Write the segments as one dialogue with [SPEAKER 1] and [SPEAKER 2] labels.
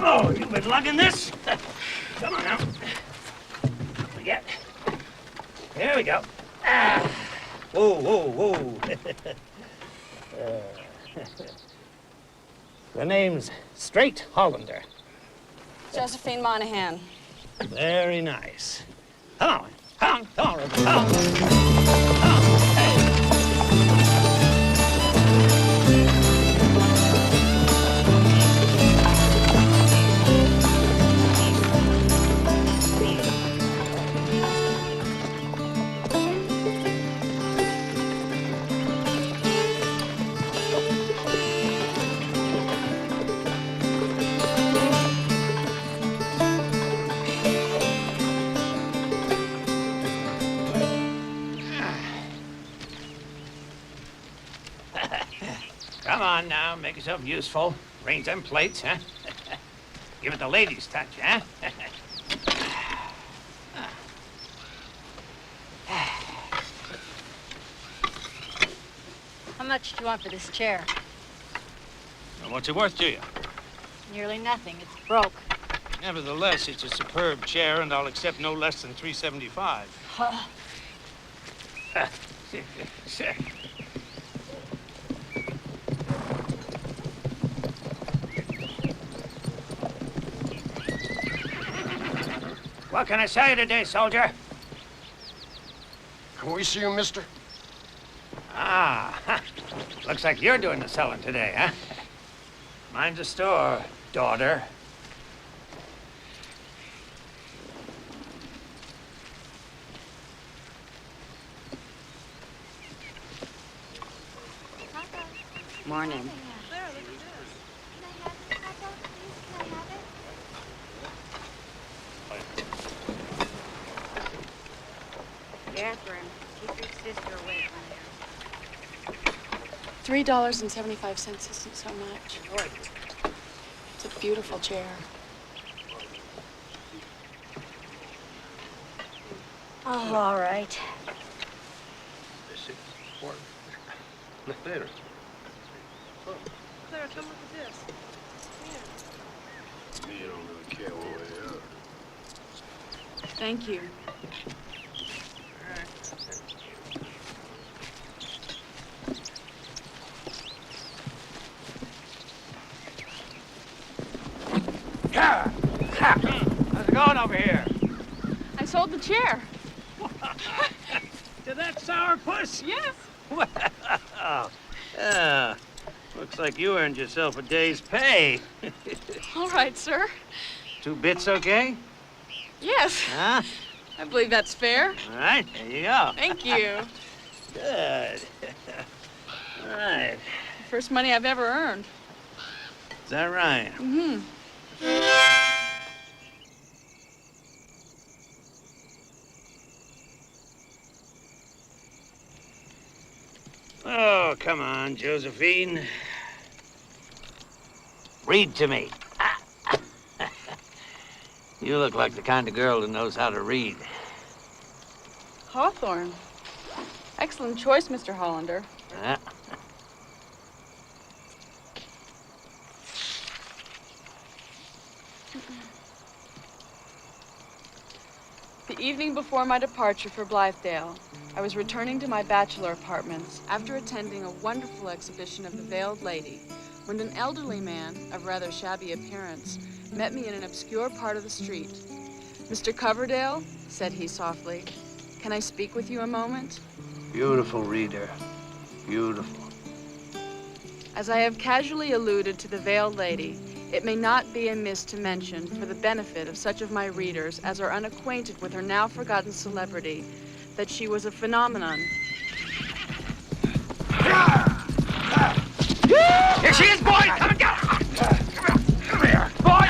[SPEAKER 1] Oh, you've been lugging this? Come on now. Yeah. There we go. Ah. Whoa, whoa, whoa. The name's Straight Hollander.
[SPEAKER 2] Josephine Monahan.
[SPEAKER 1] Very nice. Come on. Come on. Come on, Ruby. Come on. Come on. Hey. Come on now, make yourself useful. Arrange them plates, huh? Give it the ladies' touch, huh?
[SPEAKER 3] How much do you want for this chair?
[SPEAKER 1] Well, what's it worth to you?
[SPEAKER 3] Nearly nothing. It's broke.
[SPEAKER 1] Nevertheless, it's a superb chair, and I'll accept no less than $3.75.
[SPEAKER 3] Huh.
[SPEAKER 1] What can I sell you today, soldier?
[SPEAKER 4] Can we see you, mister?
[SPEAKER 1] Ah, looks like you're doing the selling today, huh? Mine's a store, daughter.
[SPEAKER 2] Morning.
[SPEAKER 3] Catherine, keep your sister away from
[SPEAKER 2] $3.75 isn't so much. It's a beautiful chair.
[SPEAKER 3] Oh, all right.
[SPEAKER 4] Later.
[SPEAKER 5] Claire, come look at this.
[SPEAKER 4] Me, you don't really care one way or the other.
[SPEAKER 2] Thank you.
[SPEAKER 1] How's it going over here?
[SPEAKER 2] I sold the chair.
[SPEAKER 1] To that sourpuss?
[SPEAKER 2] Yes.
[SPEAKER 1] Well, looks like you earned yourself a day's pay.
[SPEAKER 2] All right, sir.
[SPEAKER 1] 2 bits, okay?
[SPEAKER 2] Yes.
[SPEAKER 1] Huh?
[SPEAKER 2] I believe that's fair.
[SPEAKER 1] All right, there you go.
[SPEAKER 2] Thank you.
[SPEAKER 1] Good. All right.
[SPEAKER 2] First money I've ever earned.
[SPEAKER 1] Is that right?
[SPEAKER 2] Mm-hmm.
[SPEAKER 1] Oh, come on, Josephine. Read to me. You look like the kind of girl who knows how to read.
[SPEAKER 2] Hawthorne. Excellent choice, Mr. Hollander.
[SPEAKER 1] Huh?
[SPEAKER 2] The evening before my departure for Blythedale, I was returning to my bachelor apartments after attending a wonderful exhibition of the Veiled Lady, when an elderly man of rather shabby appearance met me in an obscure part of the street. "Mr. Coverdale," said he softly, "can I speak with you a moment?"
[SPEAKER 1] Beautiful reader. Beautiful.
[SPEAKER 2] As I have casually alluded to the Veiled Lady, it may not be amiss to mention, for the benefit of such of my readers as are unacquainted with her now forgotten celebrity, that she was a phenomenon.
[SPEAKER 1] Here she is, boys! Come and get her! Come here, boys!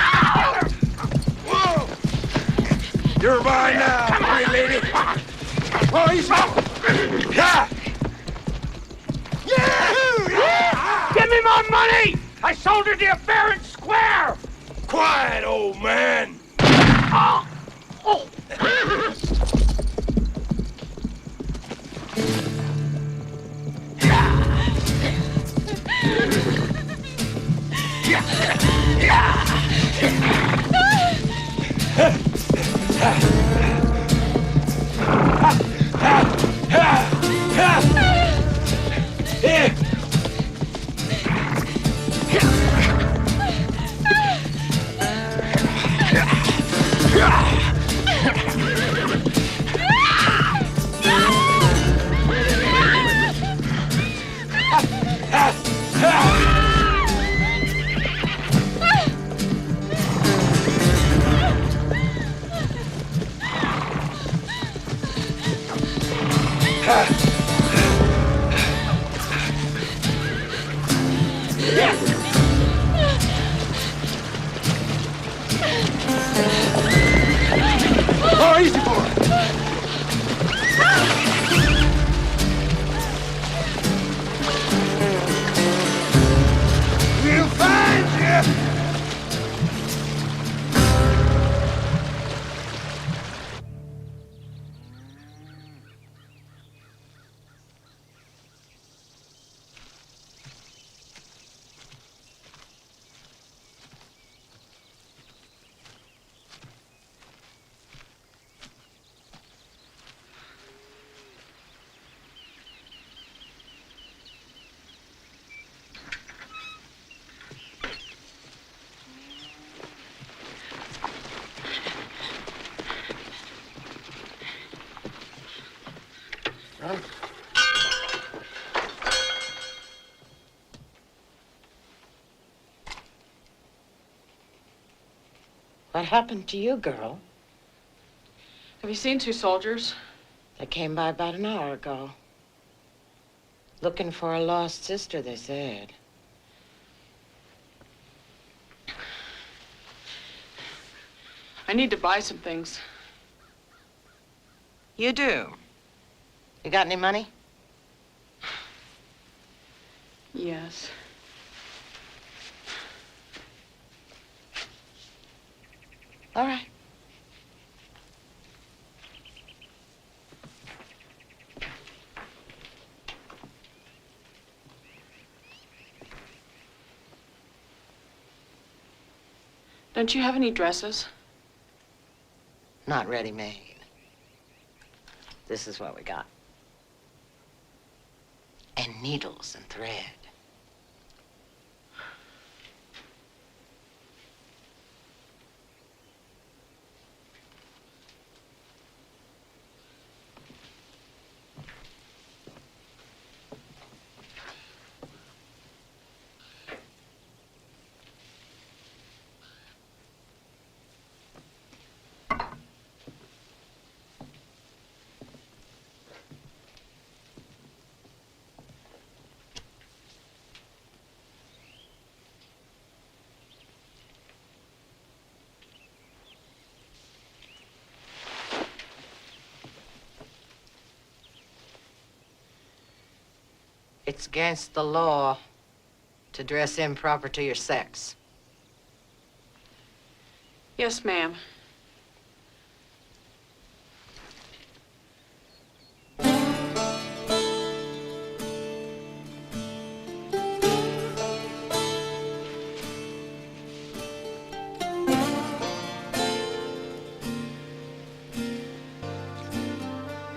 [SPEAKER 4] Whoa! You're mine now, pretty lady. Oh, he's yeah! Yeah!
[SPEAKER 1] Give me my money! I sold her to you fair and square!
[SPEAKER 4] Quiet, old man.
[SPEAKER 1] Oh! Oh! Yeah!
[SPEAKER 5] What happened to you, girl?
[SPEAKER 2] Have you seen two soldiers?
[SPEAKER 5] They came by about an hour ago. Looking for a lost sister, they said.
[SPEAKER 2] I need to buy some things.
[SPEAKER 5] You do? You got any money?
[SPEAKER 2] Yes.
[SPEAKER 5] All right.
[SPEAKER 2] Don't you have any dresses?
[SPEAKER 5] Not ready-made. This is what we got. And needles and thread. It's against the law to dress improper to your sex.
[SPEAKER 2] Yes, ma'am.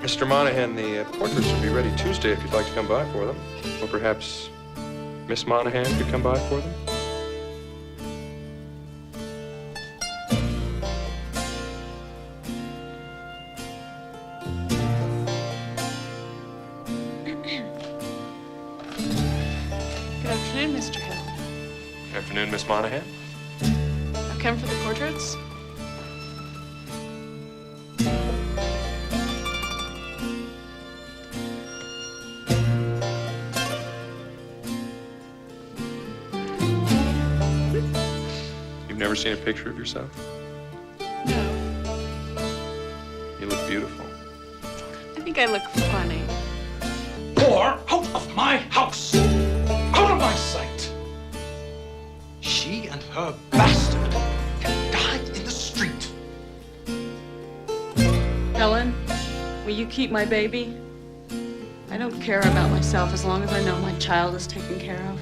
[SPEAKER 6] Mr. Monahan, the portraits will be ready Tuesday if you'd like to come by for them. Or perhaps Miss Monahan could come by for them?
[SPEAKER 2] Good afternoon, Mr. Hill.
[SPEAKER 6] Afternoon, Miss Monahan.
[SPEAKER 2] I've come for the portraits.
[SPEAKER 6] You've never seen a picture of yourself?
[SPEAKER 2] No.
[SPEAKER 6] You look beautiful.
[SPEAKER 2] I think I look funny.
[SPEAKER 1] Whore, out of my house! Out of my sight! She and her bastard can die in the street.
[SPEAKER 2] Helen, will you keep my baby? I don't care about myself as long as I know my child is taken care of.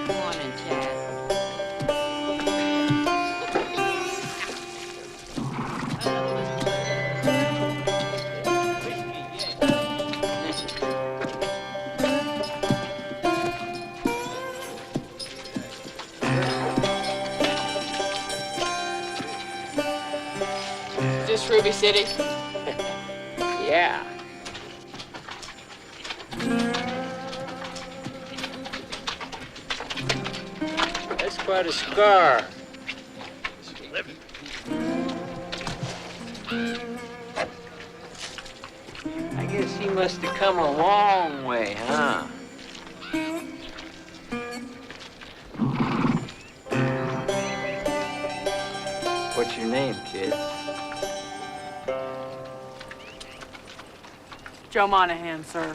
[SPEAKER 5] Morning, Chad.
[SPEAKER 2] Is this Ruby City?
[SPEAKER 5] Yeah. That's quite a scar. I guess he must have come a long way, huh?
[SPEAKER 7] name, kid?
[SPEAKER 2] Joe Monahan, sir.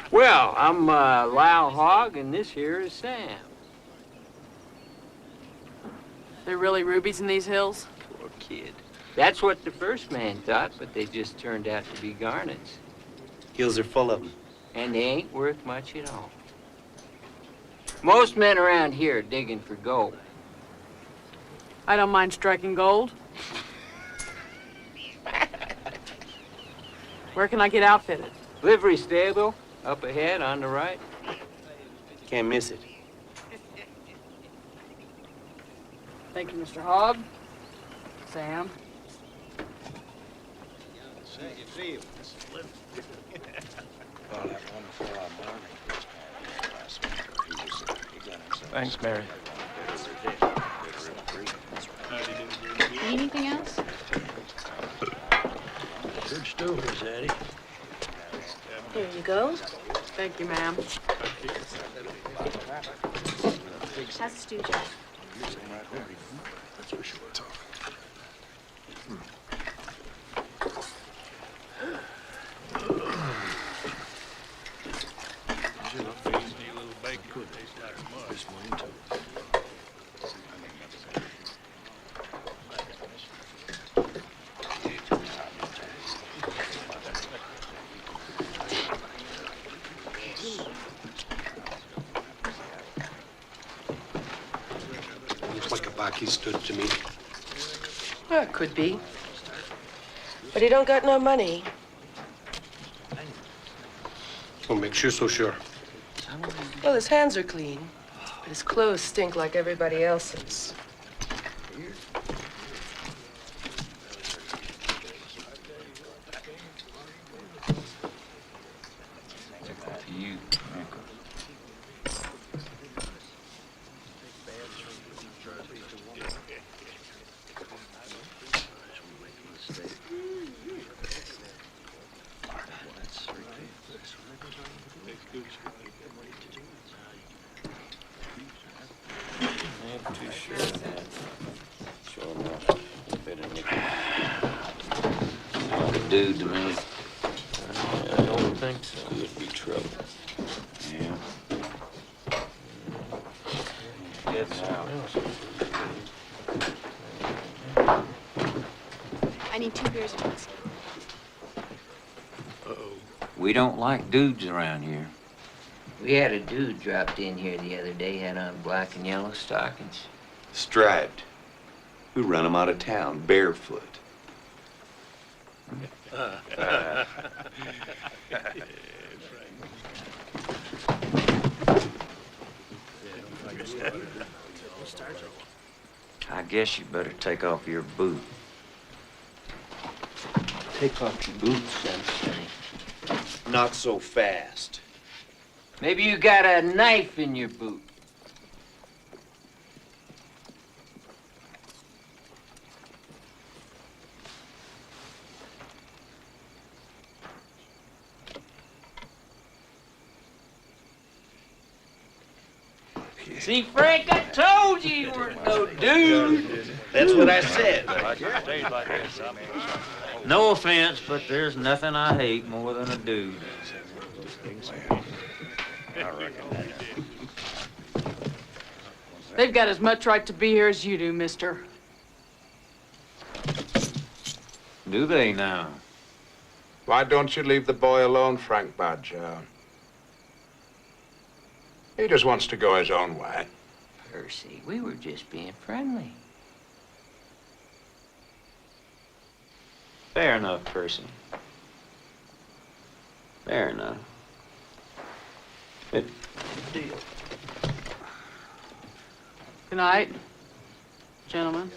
[SPEAKER 7] Well, I'm Lyle Hogg, and this here is Sam.
[SPEAKER 2] There really rubies in these hills?
[SPEAKER 7] Poor kid. That's what the first man thought, but they just turned out to be garnets.
[SPEAKER 8] Hills are full of them.
[SPEAKER 7] And they ain't worth much at all. Most men around here are digging for gold.
[SPEAKER 2] I don't mind striking gold. Where can I get outfitted?
[SPEAKER 7] Livery stable, up ahead on the right.
[SPEAKER 8] Can't miss it.
[SPEAKER 2] Thank you, Mr. Hogg. Sam.
[SPEAKER 6] Thanks, Mary.
[SPEAKER 2] Need anything else?
[SPEAKER 4] Good stories, Eddie.
[SPEAKER 3] Here you go.
[SPEAKER 2] Thank you, ma'am.
[SPEAKER 3] How's the stew, Jack?
[SPEAKER 4] That's for sure. Looks like a Baki stood to me.
[SPEAKER 9] Well, it could be. But he don't got no money.
[SPEAKER 4] What makes you so sure?
[SPEAKER 9] Well, his hands are clean, but his clothes stink like everybody else's.
[SPEAKER 7] You. I'm too sure of that. Sure enough, a bit of nickel. Not a dude to me.
[SPEAKER 6] I don't think so.
[SPEAKER 7] Could be trouble. Yeah.
[SPEAKER 6] Get now.
[SPEAKER 3] I need 2 beers of whiskey.
[SPEAKER 7] We don't like dudes around here. We had a dude dropped in here the other day, had on black and yellow stockings.
[SPEAKER 8] Striped. We run them out of town, barefoot.
[SPEAKER 7] I guess you better take off your boot. Take off your boots, Sensei.
[SPEAKER 8] Not so fast.
[SPEAKER 7] Maybe you got a knife in your boot. See, Frank, I told you you weren't no dude.
[SPEAKER 8] That's what I said.
[SPEAKER 10] No offense, but there's nothing I hate more than a dude.
[SPEAKER 2] They've got as much right to be here as you do, mister.
[SPEAKER 10] Do they now?
[SPEAKER 11] Why don't you leave the boy alone, Frank Badger? He just wants to go his own way.
[SPEAKER 7] Percy, we were just being friendly.
[SPEAKER 10] Fair enough, Percy. Fair enough. Good deal.
[SPEAKER 2] Good night, gentlemen.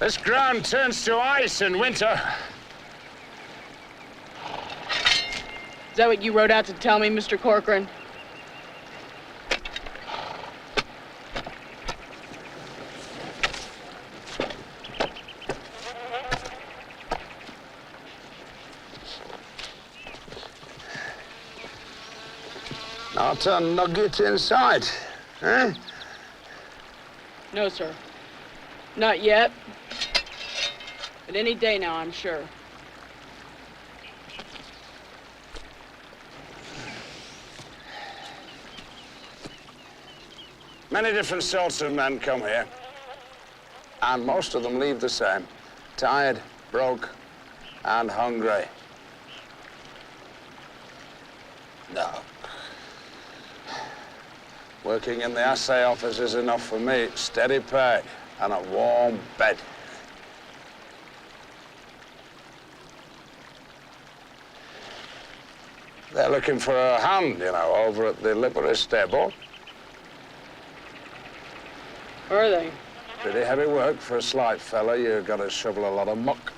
[SPEAKER 11] This ground turns to ice in winter.
[SPEAKER 2] Is that what you wrote out to tell me, Mr. Corcoran?
[SPEAKER 11] Not a nugget inside, eh?
[SPEAKER 2] No, sir. Not yet. But any day now, I'm sure.
[SPEAKER 11] Many different sorts of men come here. And most of them leave the same. Tired, broke, and hungry. No. Working in the assay office is enough for me. Steady pay and a warm bed. They're looking for a hand, you know, over at the livery stable.
[SPEAKER 2] Are they?
[SPEAKER 11] Pretty heavy work for a slight fella. You've got to shovel a lot of muck.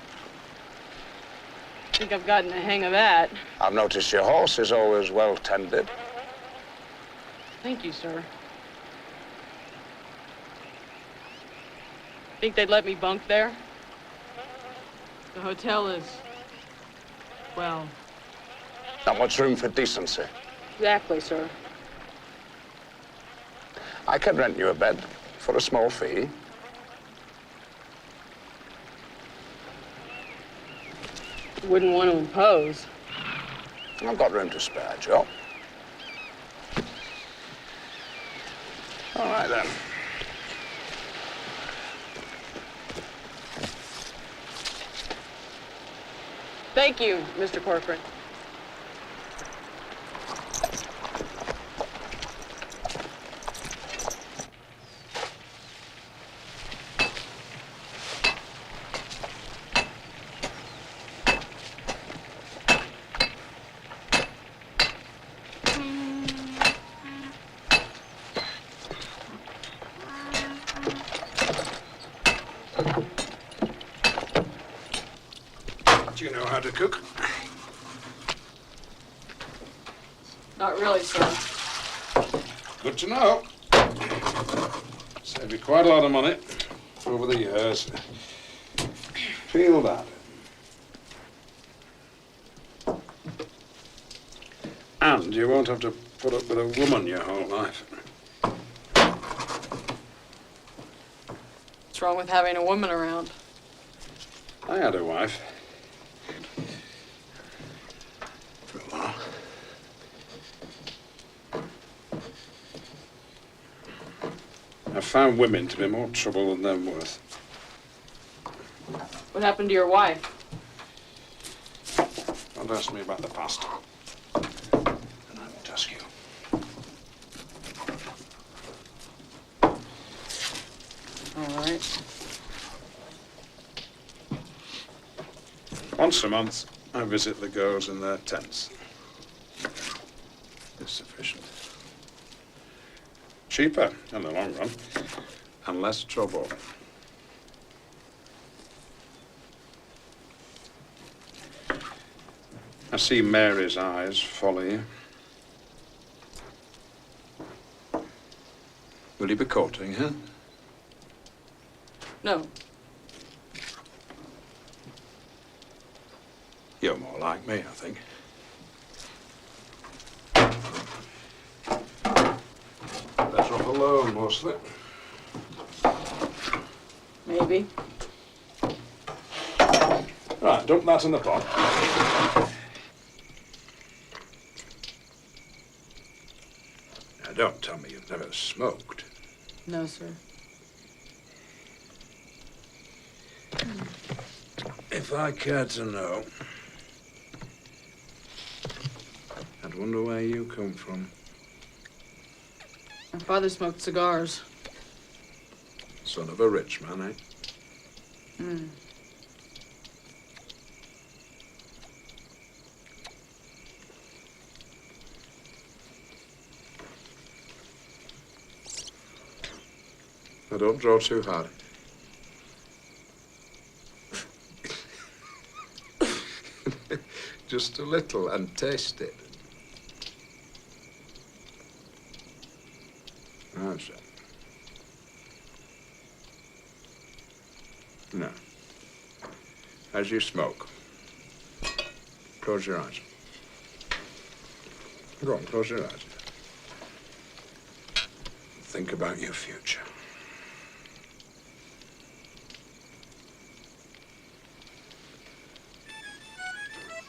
[SPEAKER 2] I think I've gotten the hang of that.
[SPEAKER 11] I've noticed your horse is always well tended.
[SPEAKER 2] Thank you, sir. Think they'd let me bunk there? The hotel is, well...
[SPEAKER 11] Not much room for decency.
[SPEAKER 2] Exactly, sir.
[SPEAKER 11] I can rent you a bed for a small fee.
[SPEAKER 2] Wouldn't want to impose.
[SPEAKER 11] I've got room to spare, Joe. All right, then.
[SPEAKER 2] Thank you, Mr. Corcoran.
[SPEAKER 11] Do you know how to cook?
[SPEAKER 2] Not really, sir.
[SPEAKER 11] Good to know. Saved you quite a lot of money over the years. Feel that. And you won't have to put up with a woman your whole life.
[SPEAKER 2] What's wrong with having a woman around?
[SPEAKER 11] I had a wife. For a while. I found women to be more trouble than they're worth.
[SPEAKER 2] What happened to your wife?
[SPEAKER 11] Don't ask me about the past. And I won't ask you.
[SPEAKER 2] All right.
[SPEAKER 11] Once a month, I visit the girls in their tents. It's sufficient. Cheaper in the long run, and less trouble. I see Mary's eyes follow you. Will you be courting her?
[SPEAKER 2] No.
[SPEAKER 11] You're more like me, I think. Better off alone, mostly.
[SPEAKER 2] Maybe.
[SPEAKER 11] Right, dump that in the pot. Now, don't tell me you've never smoked.
[SPEAKER 2] No, sir.
[SPEAKER 11] If I cared to know, I'd wonder where you come from.
[SPEAKER 2] My father smoked cigars.
[SPEAKER 11] Son of a rich man, eh?
[SPEAKER 2] Hmm.
[SPEAKER 11] Now, don't draw too hard. just a little and taste it. That's it. No. As you smoke, close your eyes. Go on, close your eyes. Think about your future.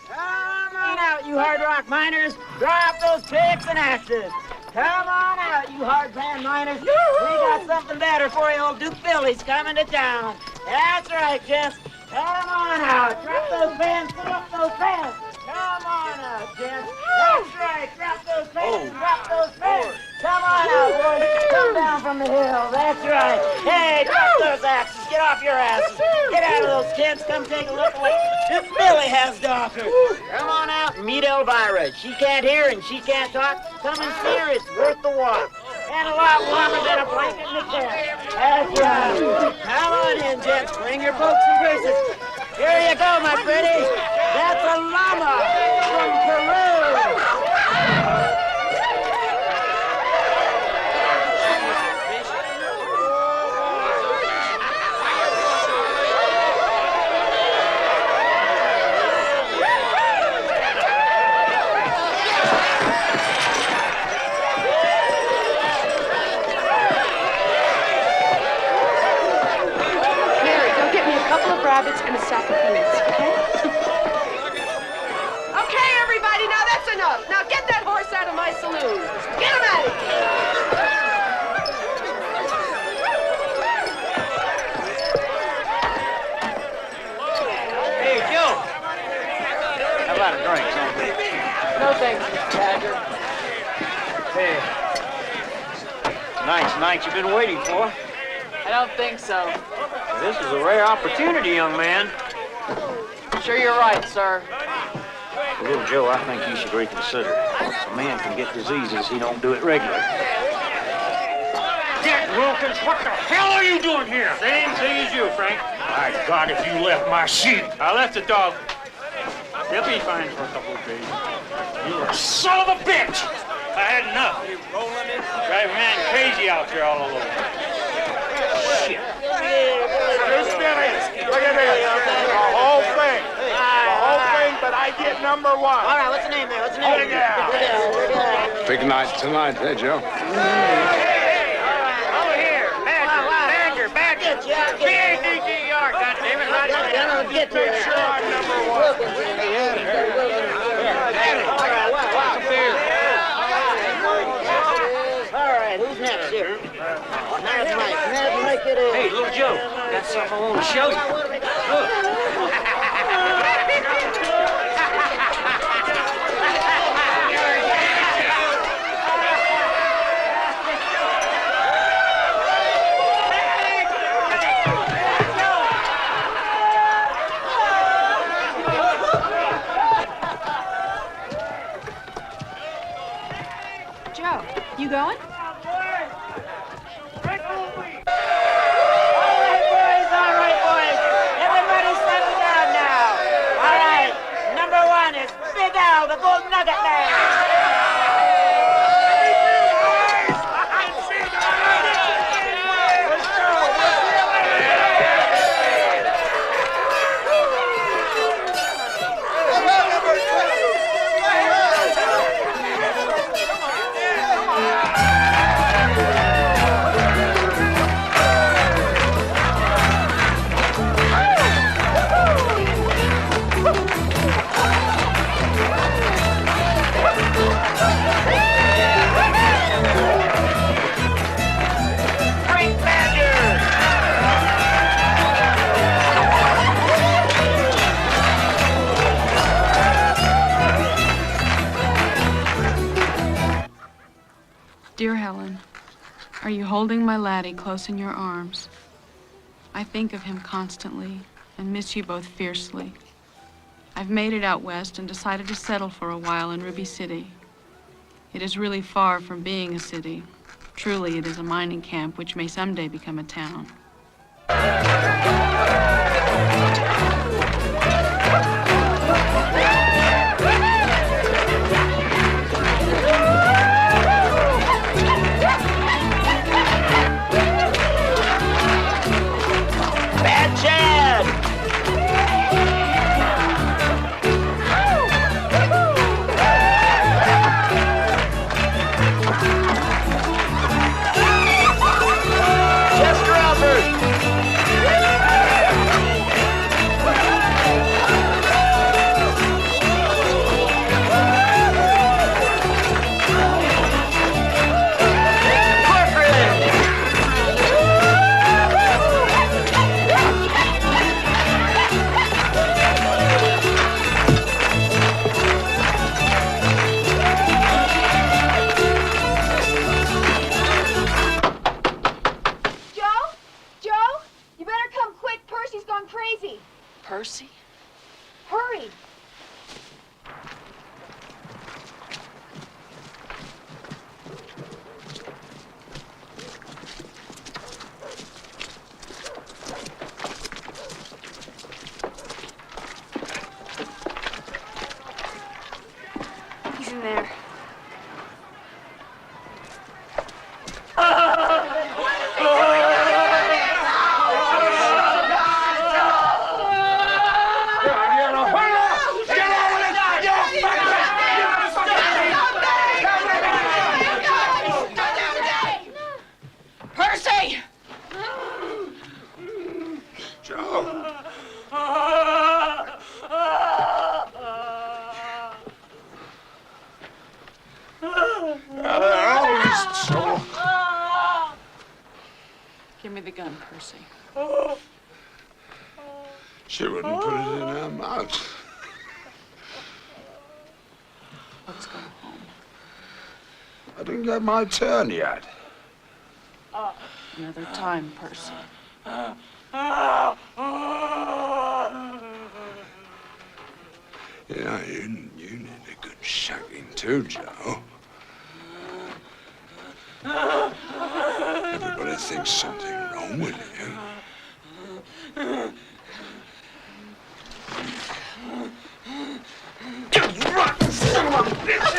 [SPEAKER 10] Come on out, you hard rock miners. Drop those picks and axes. Come on out, you hard pan miners. We got something better for you. Old Duke Billy's coming to town. That's right, Jess. Come on out. Drop those pans, fill up those pans. Come on out, Jess. That's right. Drop those pans, drop those pans. Come on out, boys. Come down from the hill. That's right. Hey, drop those axes. Get off your asses. Get out of those tents. Come take a look at what Duke Billy has to offer. Come on out and meet Elvira. She can't hear and she can't talk. Come and see her. It's worth the walk. And a lot warmer than a blanket in the tent. That's right. Come on in, gents. Bring your pokes and braces. Here you go, my pretty. That's a llama from Peru.
[SPEAKER 3] Rabbits and a sack of peanuts, okay?
[SPEAKER 9] Okay, everybody, now that's enough. Now get that horse out of my saloon. Get him out of here.
[SPEAKER 10] Hey, Joe. How about a drink, son?
[SPEAKER 2] No thanks, Mr. Badger.
[SPEAKER 10] Hey. Nice night you've been waiting for.
[SPEAKER 2] I don't think so.
[SPEAKER 10] This is a rare opportunity, young man.
[SPEAKER 2] Sure you're right, sir.
[SPEAKER 10] Well, little Joe, I think you should reconsider. A man can get diseases he don't do it regularly.
[SPEAKER 12] Jack Wilkins, what the hell are you doing here?
[SPEAKER 10] Same thing as you, Frank.
[SPEAKER 12] My God, if you left my sheep.
[SPEAKER 10] I left the dog. They'll be fine for a couple of days.
[SPEAKER 12] You're a son of a bitch!
[SPEAKER 10] I had enough. Drive a man crazy out there all alone. Shit.
[SPEAKER 12] Look at this. The whole thing. The whole thing, but I get number one.
[SPEAKER 10] All right, what's the name there? What's the name?
[SPEAKER 11] Big night tonight, eh, Joe?
[SPEAKER 10] Hey, over here. Badger. B-A-D-G-E-R, goddammit. Get to it.
[SPEAKER 12] Sure, I'm number one.
[SPEAKER 10] All right, who's next here? Mike it is. Hey, little Joe, got something I want to show you. Look.
[SPEAKER 3] Joe, you going?
[SPEAKER 10] The Gold Nugget Man!
[SPEAKER 2] Dear Helen, are you holding my laddie close in your arms? I think of him constantly and miss you both fiercely. I've made it out west and decided to settle for a while in Ruby City. It is really far from being a city. Truly, it is a mining camp which may someday become a town. Give me the gun, Percy.
[SPEAKER 11] She wouldn't put it in her mouth.
[SPEAKER 2] Let's go home.
[SPEAKER 11] I didn't get my turn yet.
[SPEAKER 2] Another time, Percy.
[SPEAKER 11] Yeah, you need a good shagging too, Joe. Everybody thinks something wrong with you.
[SPEAKER 1] You rotten son of a bitch!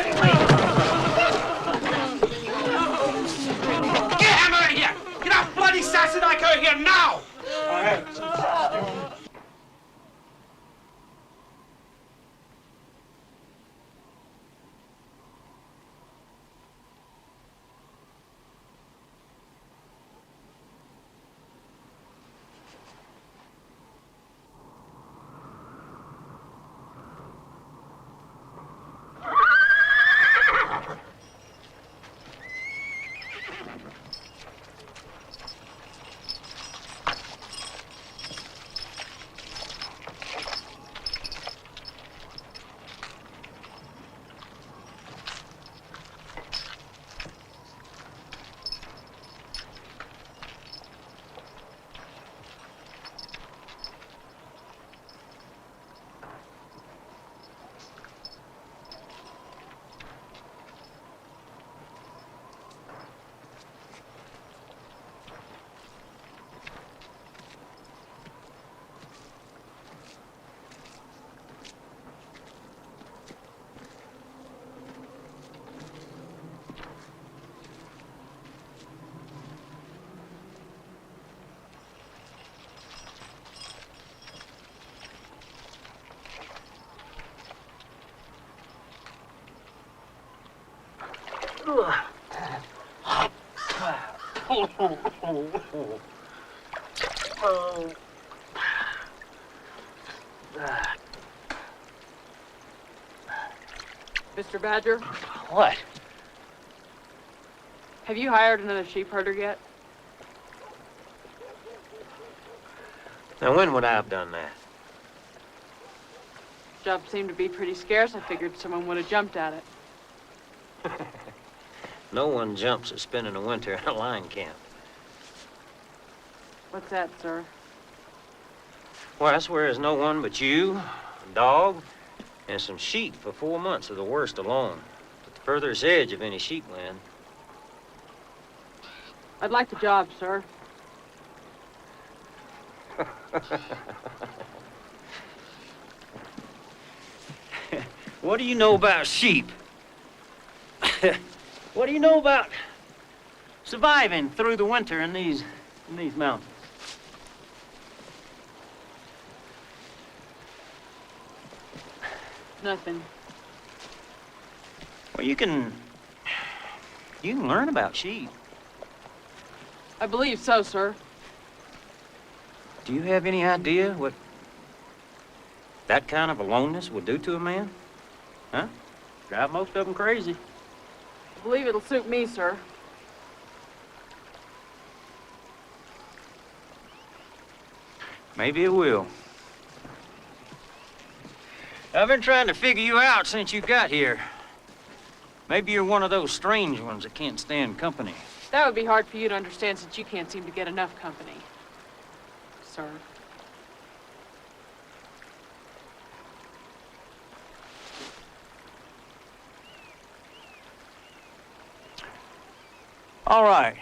[SPEAKER 1] Get him out of here! Get that bloody Sassendyke out of here now!
[SPEAKER 2] Mr. Badger,
[SPEAKER 10] What?
[SPEAKER 2] have you hired another sheep herder yet?
[SPEAKER 10] Now, when would I have done that?
[SPEAKER 2] Job seemed to be pretty scarce. I figured someone would have jumped at it.
[SPEAKER 10] No one jumps at spending a winter in a line camp.
[SPEAKER 2] What's that, sir?
[SPEAKER 10] Well, that's where there's no one but you, a dog, and some sheep for 4 months of the worst alone. At the furthest edge of any sheep land.
[SPEAKER 2] I'd like the job, sir.
[SPEAKER 10] What do you know about sheep? What do you know about surviving through the winter in these mountains?
[SPEAKER 2] Nothing.
[SPEAKER 10] Well, you can learn about sheep.
[SPEAKER 2] I believe so, sir.
[SPEAKER 10] Do you have any idea what that kind of aloneness would do to a man? Huh? Drive most of them crazy.
[SPEAKER 2] I believe it'll suit me, sir.
[SPEAKER 10] Maybe it will. I've been trying to figure you out since you got here. Maybe you're one of those strange ones that can't stand company.
[SPEAKER 2] That would be hard for you to understand since you can't seem to get enough company, sir.
[SPEAKER 10] All right.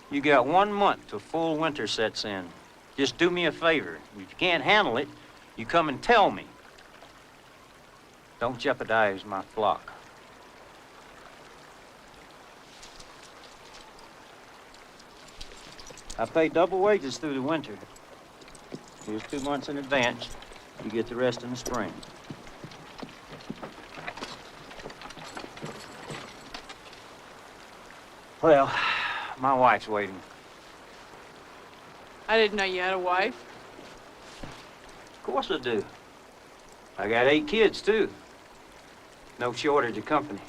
[SPEAKER 10] You got 1 month till full winter sets in. Just do me a favor. If you can't handle it, you come and tell me. Don't jeopardize my flock. I pay double wages through the winter. Here's 2 months in advance. You get the rest in the spring. Well, my wife's waiting.
[SPEAKER 2] I didn't know you had a wife.
[SPEAKER 10] Of course I do. I got 8 kids, too. No shortage of company.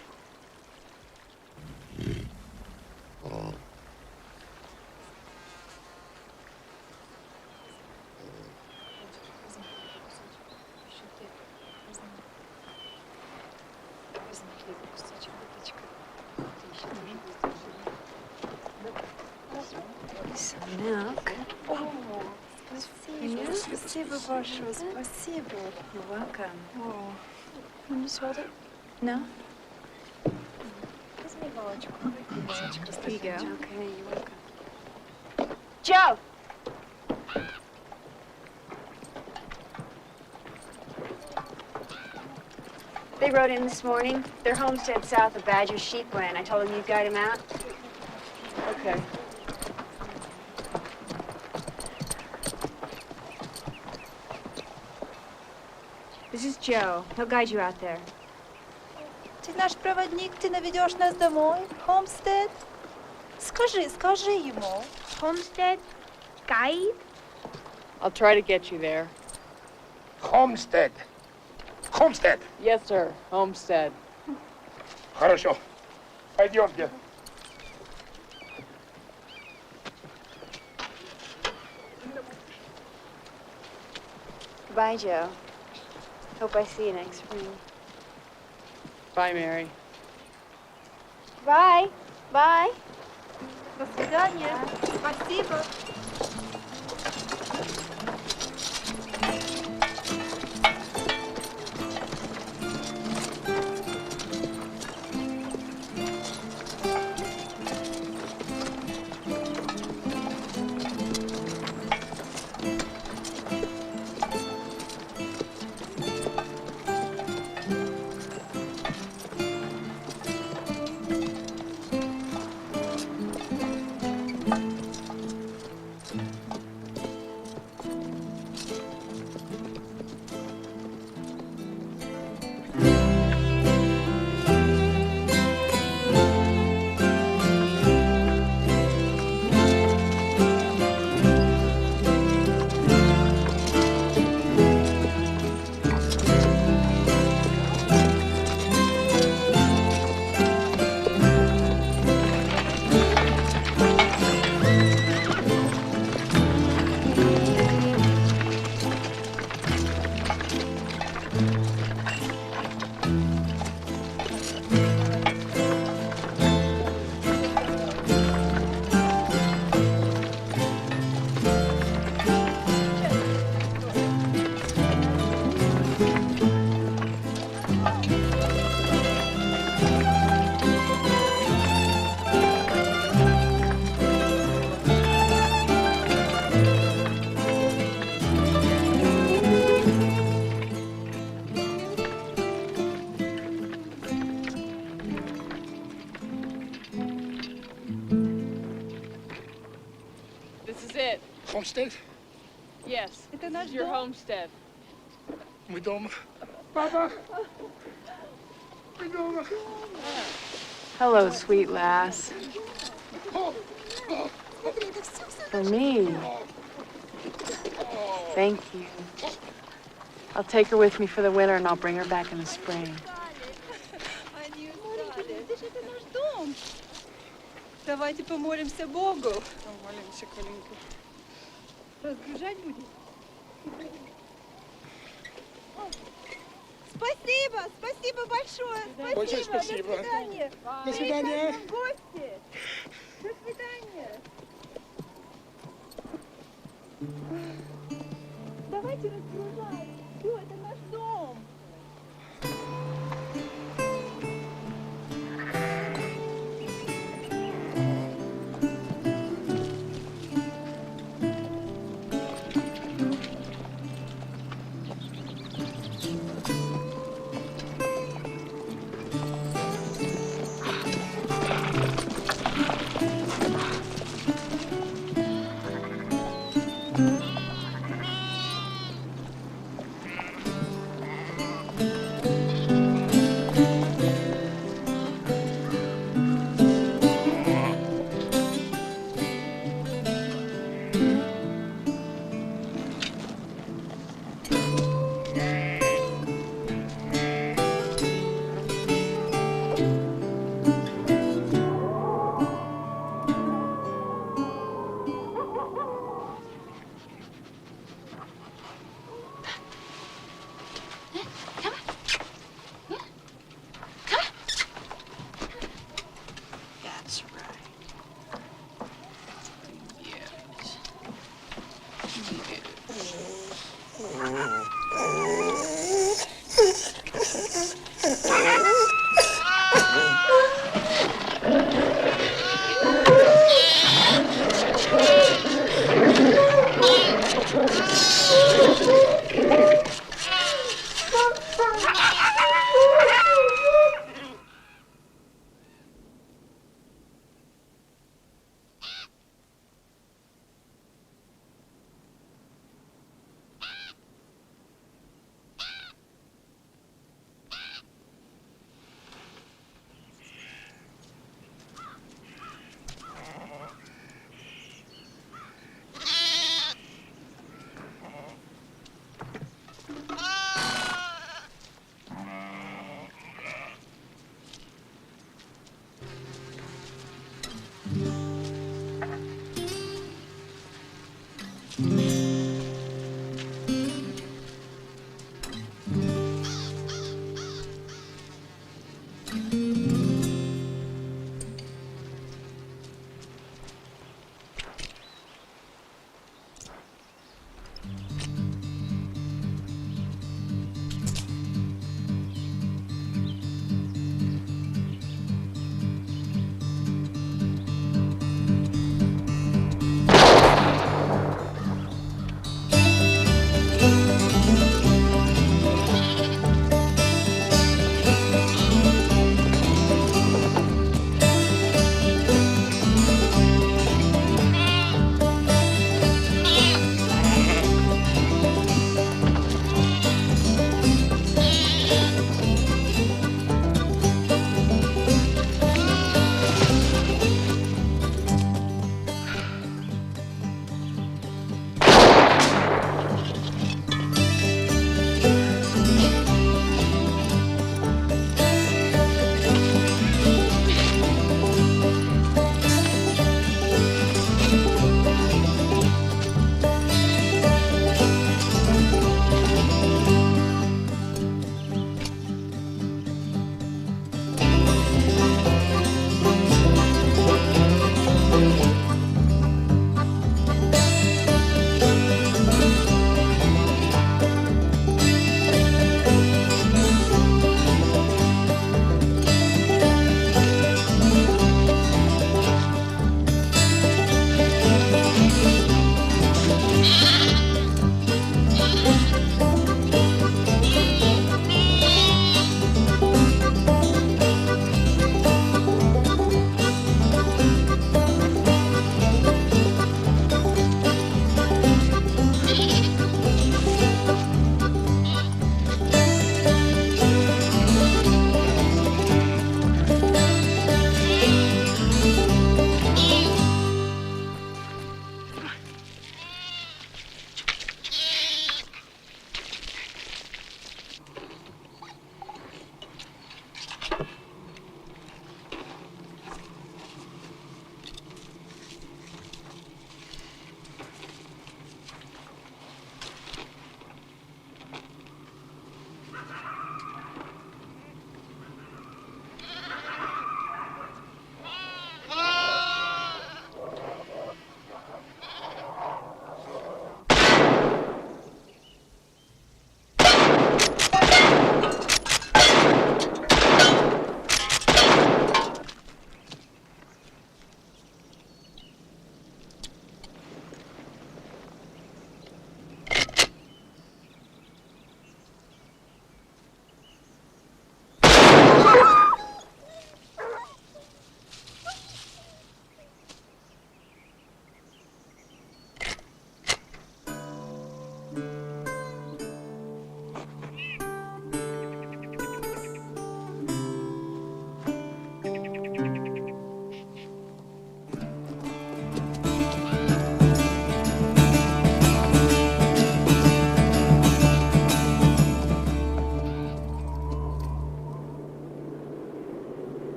[SPEAKER 3] Milk. Спасибо большое. Спасибо. You're welcome. Oh. Can you just hold it? No? Here you go. Okay, you're welcome. Joe! They rode in this morning. Their homestead south of Badger Sheepland. I told them you'd guide them out.
[SPEAKER 2] Okay.
[SPEAKER 3] This is Joe. He'll guide you out there.
[SPEAKER 13] Ты наш проводник, ты наведешь нас домой, Homestead? Скажи ему. Homestead? Guide?
[SPEAKER 2] I'll try to get you there.
[SPEAKER 12] Homestead. Homestead.
[SPEAKER 2] Yes, sir. Homestead.
[SPEAKER 12] Хорошо. Пойдемте.
[SPEAKER 3] Goodbye, Joe. Hope I see you next spring.
[SPEAKER 2] Bye, Mary.
[SPEAKER 3] Bye. Bye.
[SPEAKER 13] До свидания. Спасибо.
[SPEAKER 2] This is it.
[SPEAKER 12] Homestead?
[SPEAKER 2] Yes.
[SPEAKER 13] Это
[SPEAKER 2] This
[SPEAKER 13] наш
[SPEAKER 2] is your
[SPEAKER 13] дом.
[SPEAKER 2] homestead.
[SPEAKER 12] Мы дома. Папа. Мы дома.
[SPEAKER 2] Hello, sweet lass. For me. Thank you. I'll take her with me for the winter and I'll bring her back in the spring.
[SPEAKER 13] Это наш дом. Давайте помолимся Богу.
[SPEAKER 2] Помолимся, Коленька.
[SPEAKER 13] Разгружать будем? Спасибо, спасибо большое. Спасибо.
[SPEAKER 12] Большое спасибо.
[SPEAKER 13] До свидания.
[SPEAKER 12] До свидания.
[SPEAKER 13] В гости. До свидания. Давайте разгружать. Все, это наш дом.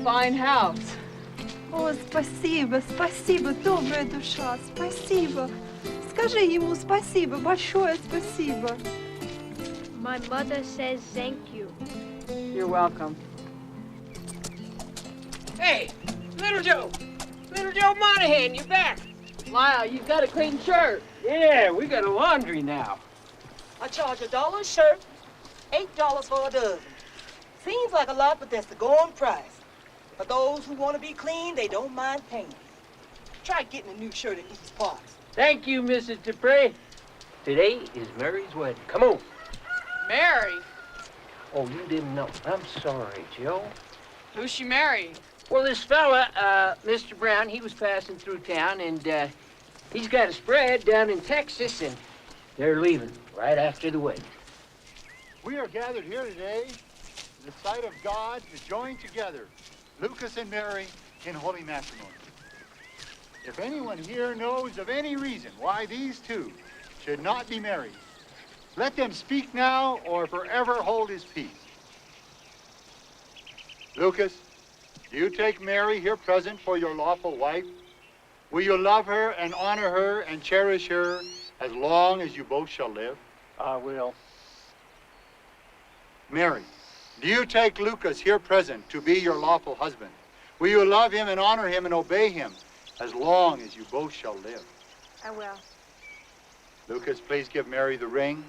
[SPEAKER 2] Fine house.
[SPEAKER 3] О, спасибо, спасибо, добрая душа, спасибо. Скажи ему спасибо, большое спасибо.
[SPEAKER 13] My mother says thank you.
[SPEAKER 2] You're welcome.
[SPEAKER 10] Hey, Little Joe! Little Joe Monahan, you're back!
[SPEAKER 2] Lyle, you've got a clean shirt.
[SPEAKER 10] Yeah, we got a laundry now.
[SPEAKER 14] I charge $1 a shirt, $8 for a dozen. Seems like a lot, but that's the going price. For those who want to be clean, they don't mind paying. Try getting a new shirt at these parts.
[SPEAKER 10] Thank you, Mrs. Dupree. Today is Mary's wedding. Come on.
[SPEAKER 2] Mary?
[SPEAKER 10] Oh, you didn't know. I'm sorry, Joe.
[SPEAKER 2] Who's she marrying?
[SPEAKER 10] Well, this fella, Mr. Brown, he was passing through town, and he's got a spread down in Texas, and they're leaving right after the wedding.
[SPEAKER 12] We are gathered here today in the sight of God to join together Lucas and Mary in holy matrimony. If anyone here knows of any reason why these two should not be married, let them speak now or forever hold his peace. Lucas, do you take Mary here present for your lawful wife? Will you love her and honor her and cherish her as long as you both shall live?
[SPEAKER 10] I will.
[SPEAKER 12] Mary, do you take Lucas here present to be your lawful husband? Will you love him and honor him and obey him as long as you both shall live?
[SPEAKER 3] I will.
[SPEAKER 12] Lucas, please give Mary the ring.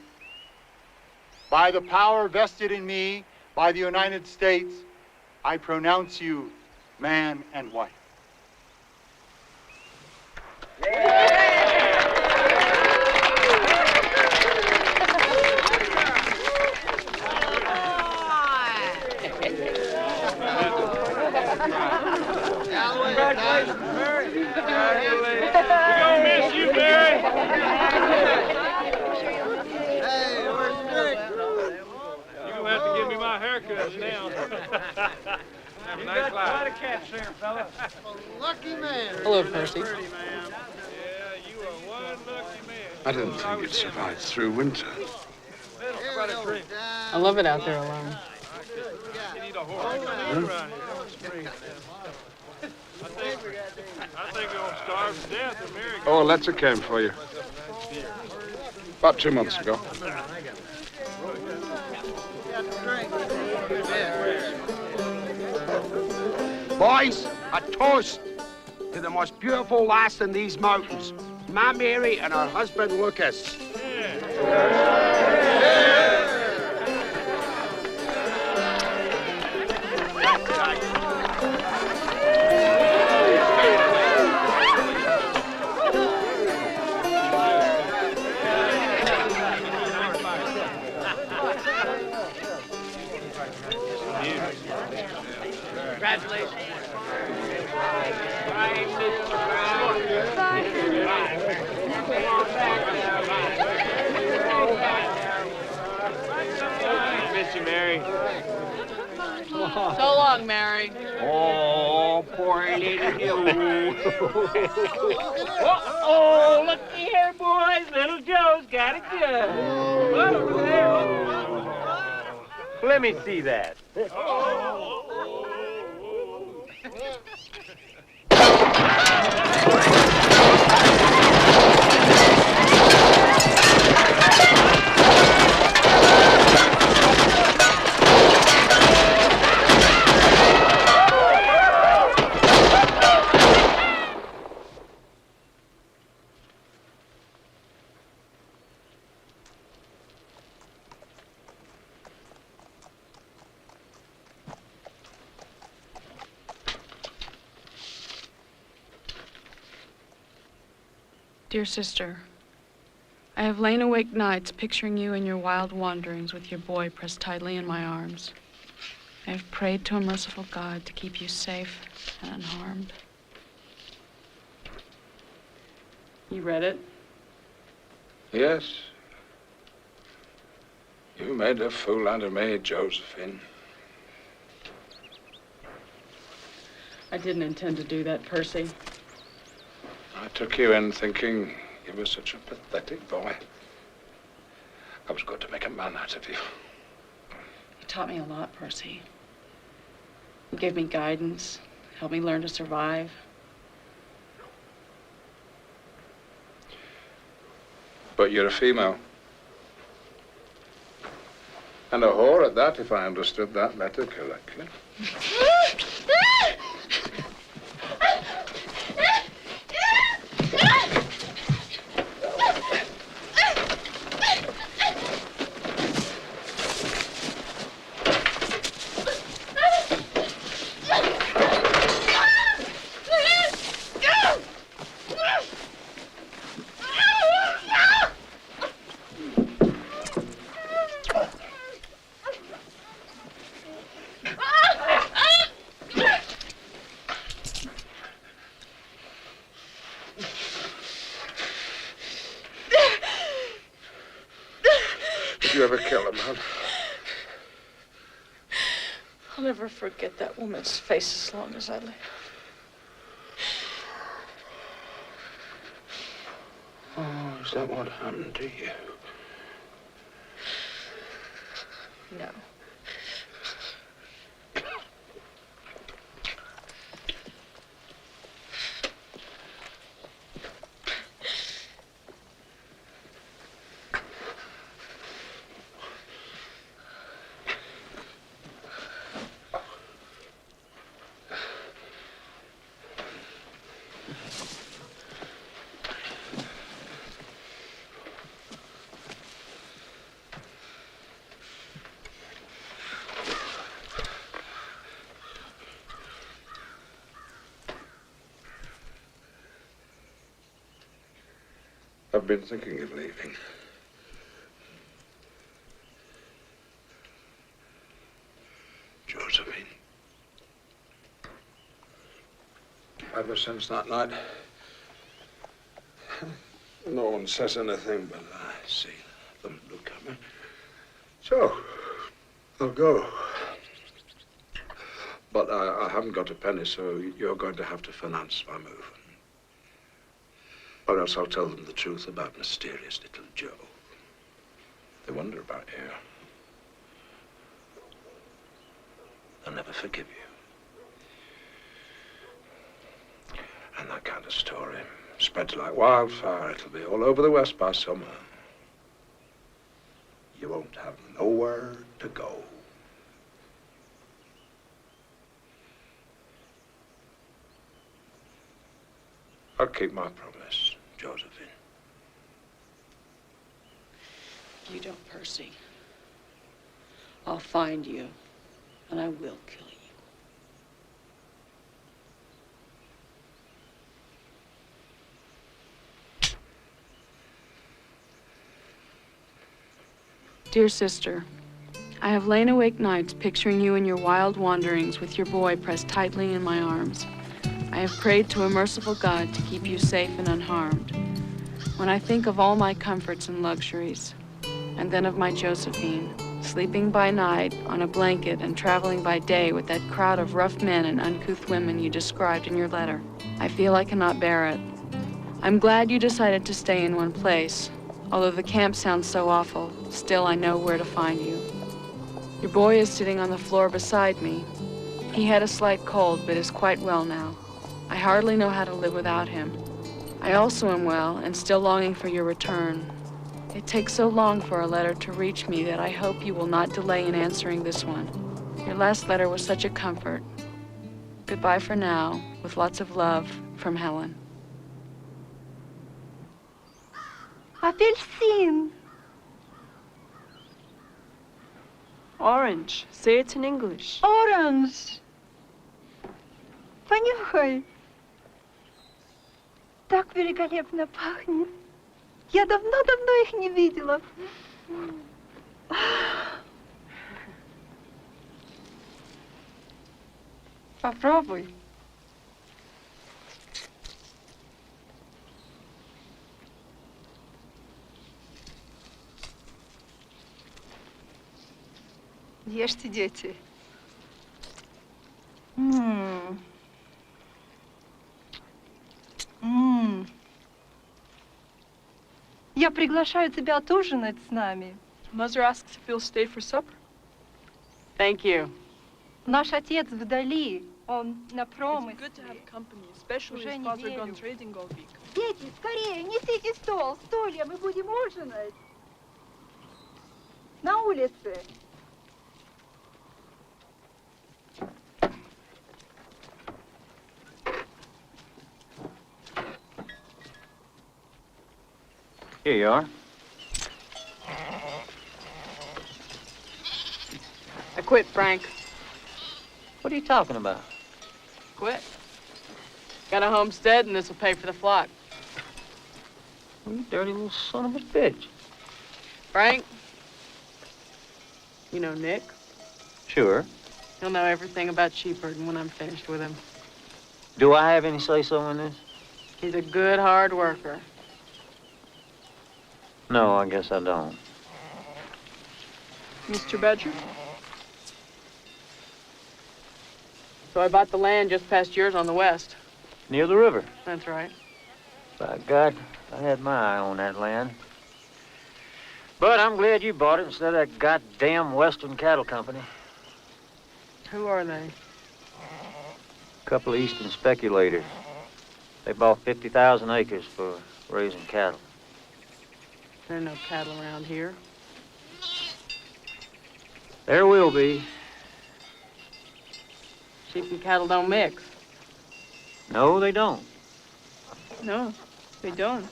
[SPEAKER 12] By the power vested in me by the United States, I pronounce you man and wife.
[SPEAKER 10] Congratulations, Mary.
[SPEAKER 12] Congratulations.
[SPEAKER 10] We're gonna miss you, Mary.
[SPEAKER 15] Hey, where's Dick?
[SPEAKER 16] You're gonna have to give me my haircut now. Have a nice life.
[SPEAKER 10] Quite a catch there, fella.
[SPEAKER 15] Lucky man.
[SPEAKER 17] Hello, Percy.
[SPEAKER 16] Yeah, you are one lucky man.
[SPEAKER 11] I didn't think you'd survive through winter.
[SPEAKER 16] How about a drink?
[SPEAKER 17] I love it out there alone.
[SPEAKER 16] You need a horse. I think we're gonna starve to death if Mary.
[SPEAKER 11] Oh, a letter came for you. About 2 months ago.
[SPEAKER 18] Boys, a toast to the most beautiful lass in these mountains, my Mary and her husband Lucas.
[SPEAKER 10] Congratulations.
[SPEAKER 16] Miss you, Mary.
[SPEAKER 2] So long, Mary.
[SPEAKER 10] Oh, poor little you. Oh, looky here, boys. Little Joe's got it good. Over there.
[SPEAKER 16] Let me see that.
[SPEAKER 2] Dear sister, I have lain awake nights picturing you in your wild wanderings with your boy pressed tightly in my arms. I have prayed to a merciful God to keep you safe and unharmed. You read it?
[SPEAKER 11] Yes. You made a fool out of me, Josephine.
[SPEAKER 2] I didn't intend to do that, Percy.
[SPEAKER 11] I took you in thinking you were such a pathetic boy. I was going to make a man out of you.
[SPEAKER 2] You taught me a lot, Percy. You gave me guidance, helped me learn to survive.
[SPEAKER 11] But you're a female. And a whore at that, if I understood that letter correctly. Did you ever kill a man?
[SPEAKER 2] I'll never forget that woman's face as long as I live.
[SPEAKER 11] Oh, is that what happened to you?
[SPEAKER 2] No.
[SPEAKER 11] I've been thinking of leaving. Josephine. Ever since that night, no one says anything, but I see them look at me. So, I'll go. But I haven't got a penny, so you're going to have to finance my move. Or else I'll tell them the truth about mysterious little Joe. They wonder about you. They'll never forgive you. And that kind of story spreads like wildfire. It'll be all over the West by summer. You won't have nowhere to go. I'll keep my promise, Josephine.
[SPEAKER 2] You don't, Percy. I'll find you, and I will kill you. Dear sister, I have lain awake nights picturing you in your wild wanderings with your boy pressed tightly in my arms. I have prayed to a merciful God to keep you safe and unharmed. When I think of all my comforts and luxuries, and then of my Josephine, sleeping by night on a blanket and traveling by day with that crowd of rough men and uncouth women you described in your letter, I feel I cannot bear it. I'm glad you decided to stay in one place. Although the camp sounds so awful, still I know where to find you. Your boy is sitting on the floor beside me. He had a slight cold, but is quite well now. I hardly know how to live without him. I also am well and still longing for your return. It takes so long for a letter to reach me that I hope you will not delay in answering this one. Your last letter was such a comfort. Goodbye for now, with lots of love, from Helen.
[SPEAKER 3] Apelsin.
[SPEAKER 17] Orange. Say it in English.
[SPEAKER 3] Orange. Понюхай. Так великолепно пахнет. Я давно-давно их не видела. Попробуй. Ешьте, дети. Я приглашаю тебя отужинать с нами.
[SPEAKER 17] Mother asks if you'll stay for supper. Thank you.
[SPEAKER 3] Наш отец вдали. Он на
[SPEAKER 17] It's
[SPEAKER 3] промысле.
[SPEAKER 17] good to have company, especially
[SPEAKER 3] Уже
[SPEAKER 17] as father
[SPEAKER 3] неделю.
[SPEAKER 17] gone trading all week.
[SPEAKER 3] Дети, скорее, несите стол, стулья, мы будем ужинать. На улице.
[SPEAKER 7] Here you are.
[SPEAKER 2] I quit, Frank.
[SPEAKER 7] What are you talking about?
[SPEAKER 2] Quit. Got a homestead, and this will pay for the flock.
[SPEAKER 7] You dirty little son of a bitch.
[SPEAKER 2] Frank? You know Nick?
[SPEAKER 7] Sure.
[SPEAKER 2] He'll know everything about sheepherding when I'm finished with him.
[SPEAKER 7] Do I have any say-so in this?
[SPEAKER 2] He's a good, hard worker.
[SPEAKER 7] No, I guess I don't.
[SPEAKER 17] Mr. Badger?
[SPEAKER 2] So I bought the land just past yours on the west.
[SPEAKER 7] Near the river.
[SPEAKER 2] That's right.
[SPEAKER 7] By God, I had my eye on that land. But I'm glad you bought it instead of that goddamn Western Cattle Company.
[SPEAKER 2] Who are they?
[SPEAKER 7] A couple of Eastern speculators. They bought 50,000 acres for raising cattle.
[SPEAKER 2] There are no cattle around here.
[SPEAKER 7] There will be.
[SPEAKER 2] Sheep and cattle don't mix.
[SPEAKER 7] No, they don't.
[SPEAKER 17] No, they don't.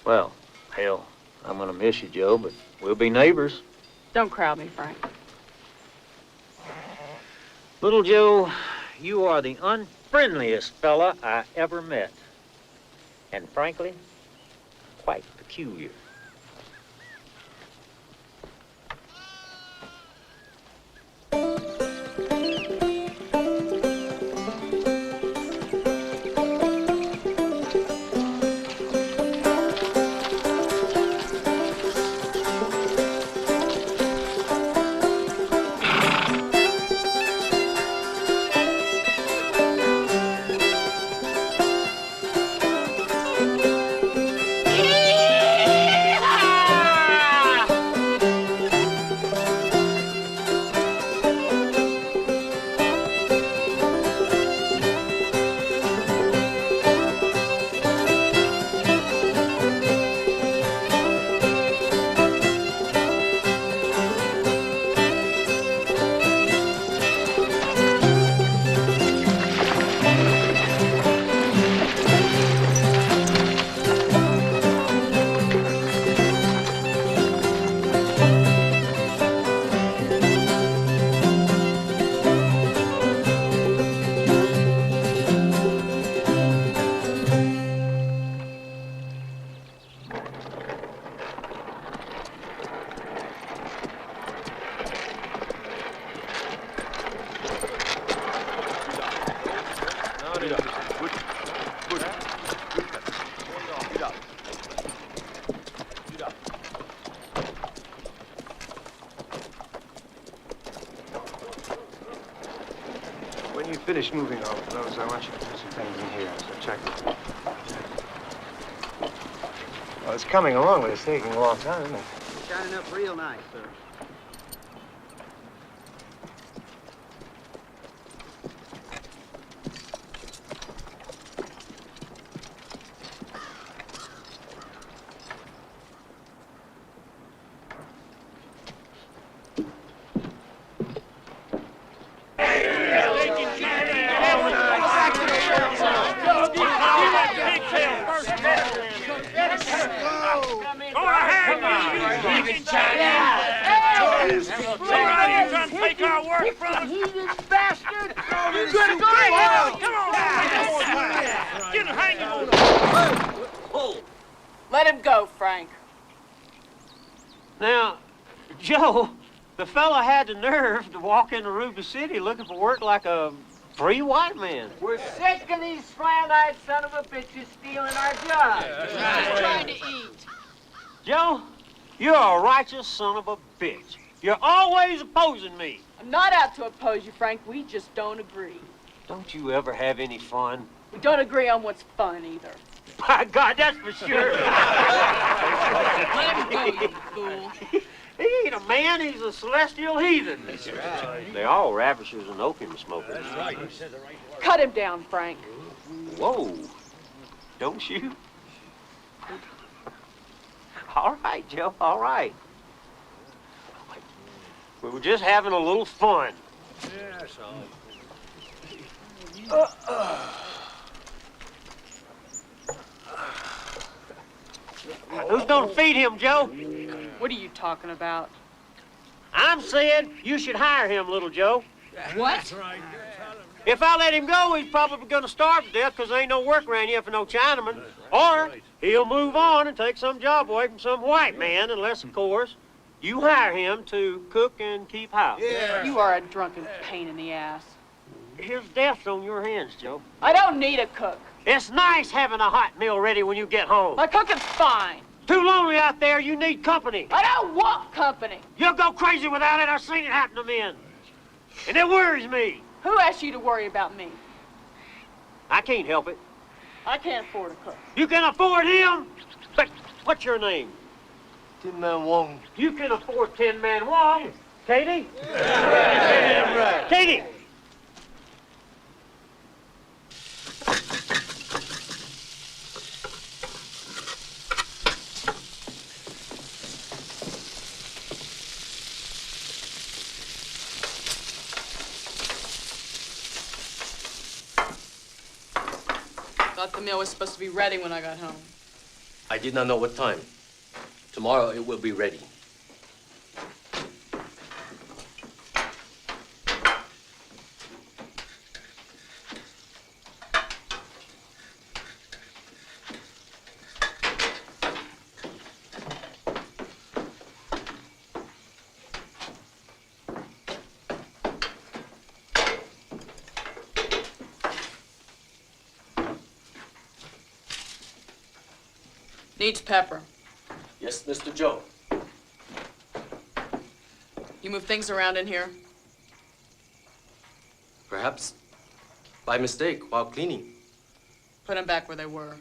[SPEAKER 7] Well, hell, I'm gonna miss you, Joe, but we'll be neighbors.
[SPEAKER 2] Don't crowd me, Frank.
[SPEAKER 7] Little Joe, you are the unfriendliest fella I ever met. And frankly, quite peculiar.
[SPEAKER 6] finished moving all of those, I want you to do some things in here, so check it. Well, it's coming along, but it's taking a long time, isn't it?
[SPEAKER 15] It's shining up real nice, sir.
[SPEAKER 2] Let him go, Frank.
[SPEAKER 7] Now, Joe, the fella had the nerve to walk into Ruby City looking for work like a free white man.
[SPEAKER 10] We're sick of these slant-eyed son of a bitches stealing our jobs.
[SPEAKER 2] Just trying to eat.
[SPEAKER 7] Joe, you're a righteous son of a bitch. You're always opposing me.
[SPEAKER 2] I'm not out to oppose you, Frank. We just don't agree.
[SPEAKER 7] Don't you ever have any fun?
[SPEAKER 2] We don't agree on what's fun, either.
[SPEAKER 7] My God, that's for sure.
[SPEAKER 2] Let him go, you fool.
[SPEAKER 7] He ain't a man, he's a celestial heathen. That's right. They're all ravishers and opium smokers. That's right.
[SPEAKER 2] Cut him down, Frank.
[SPEAKER 7] Whoa. Don't shoot. All right, Joe, all right. We were just having a little fun.
[SPEAKER 4] Yeah, that's all.
[SPEAKER 7] Who's gonna feed him, Joe?
[SPEAKER 2] What are you talking about?
[SPEAKER 7] I'm saying you should hire him, little Joe.
[SPEAKER 2] What?
[SPEAKER 7] If I let him go, he's probably gonna starve to death because there ain't no work around here for no Chinaman. Or he'll move on and take some job away from some white man, unless, of course, you hire him to cook and keep house.
[SPEAKER 2] Yeah. You are a drunken pain in the ass.
[SPEAKER 7] His death's on your hands, Joe.
[SPEAKER 2] I don't need a cook.
[SPEAKER 7] It's nice having a hot meal ready when you get home.
[SPEAKER 2] My cooking's fine.
[SPEAKER 7] Too lonely out there, you need company.
[SPEAKER 2] I don't want company.
[SPEAKER 7] You'll go crazy without it. I've seen it happen to men. And it worries me.
[SPEAKER 2] Who asked you to worry about me?
[SPEAKER 7] I can't help it.
[SPEAKER 2] I can't afford a cook.
[SPEAKER 7] You can afford him? But what's your name?
[SPEAKER 15] Tin Man Wong.
[SPEAKER 7] You can afford Tin Man Wong. Katie?
[SPEAKER 15] Yeah, right.
[SPEAKER 7] Katie!
[SPEAKER 2] Thought the meal was supposed to be ready when I got home.
[SPEAKER 19] I did not know what time. Tomorrow it will be ready.
[SPEAKER 2] Needs pepper.
[SPEAKER 19] Yes, Mr. Joe.
[SPEAKER 2] You move things around in here?
[SPEAKER 19] Perhaps by mistake while cleaning.
[SPEAKER 2] Put them back where they were.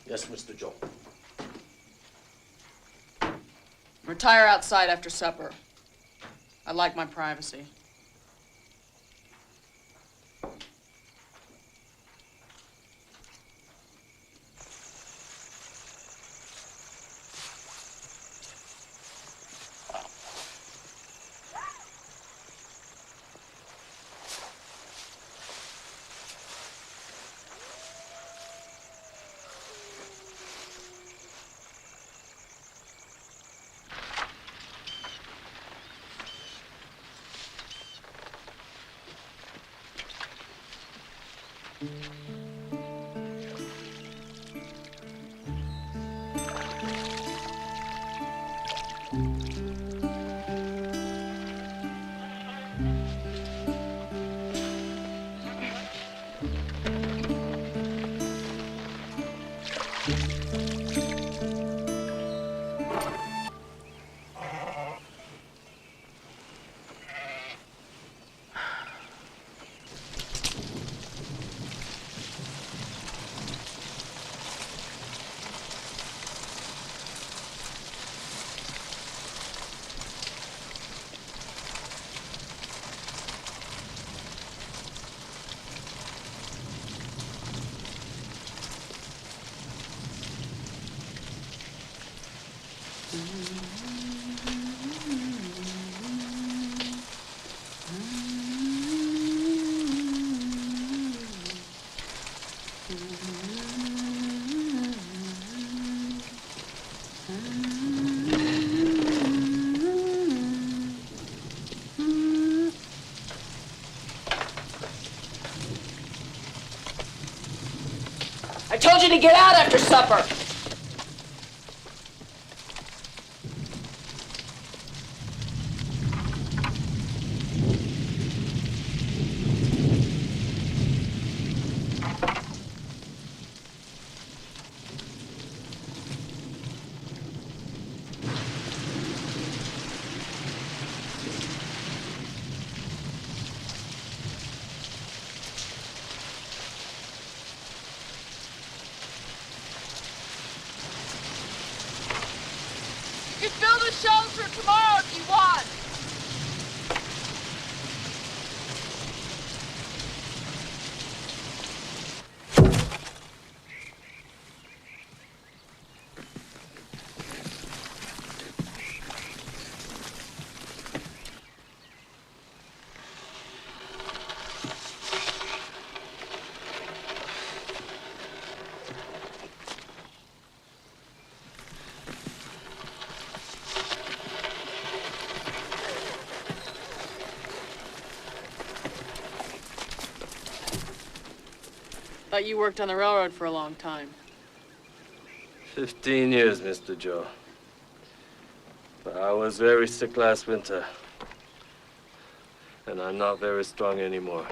[SPEAKER 19] Yes, Mr. Joe.
[SPEAKER 2] Retire outside after supper. I like my privacy.
[SPEAKER 5] told you to get out after supper.
[SPEAKER 2] You can build a shelter tomorrow if you want. Thought you worked on the railroad for a long time.
[SPEAKER 19] 15 years, Mr. Joe. But I was very sick last winter. And I'm not very strong anymore.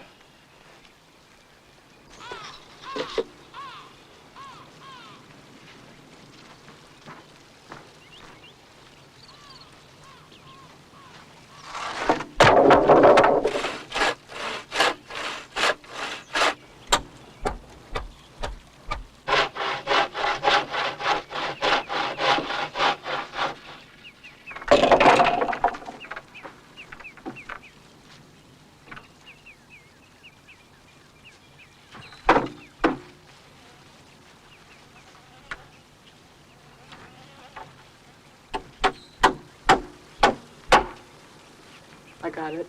[SPEAKER 2] I got it.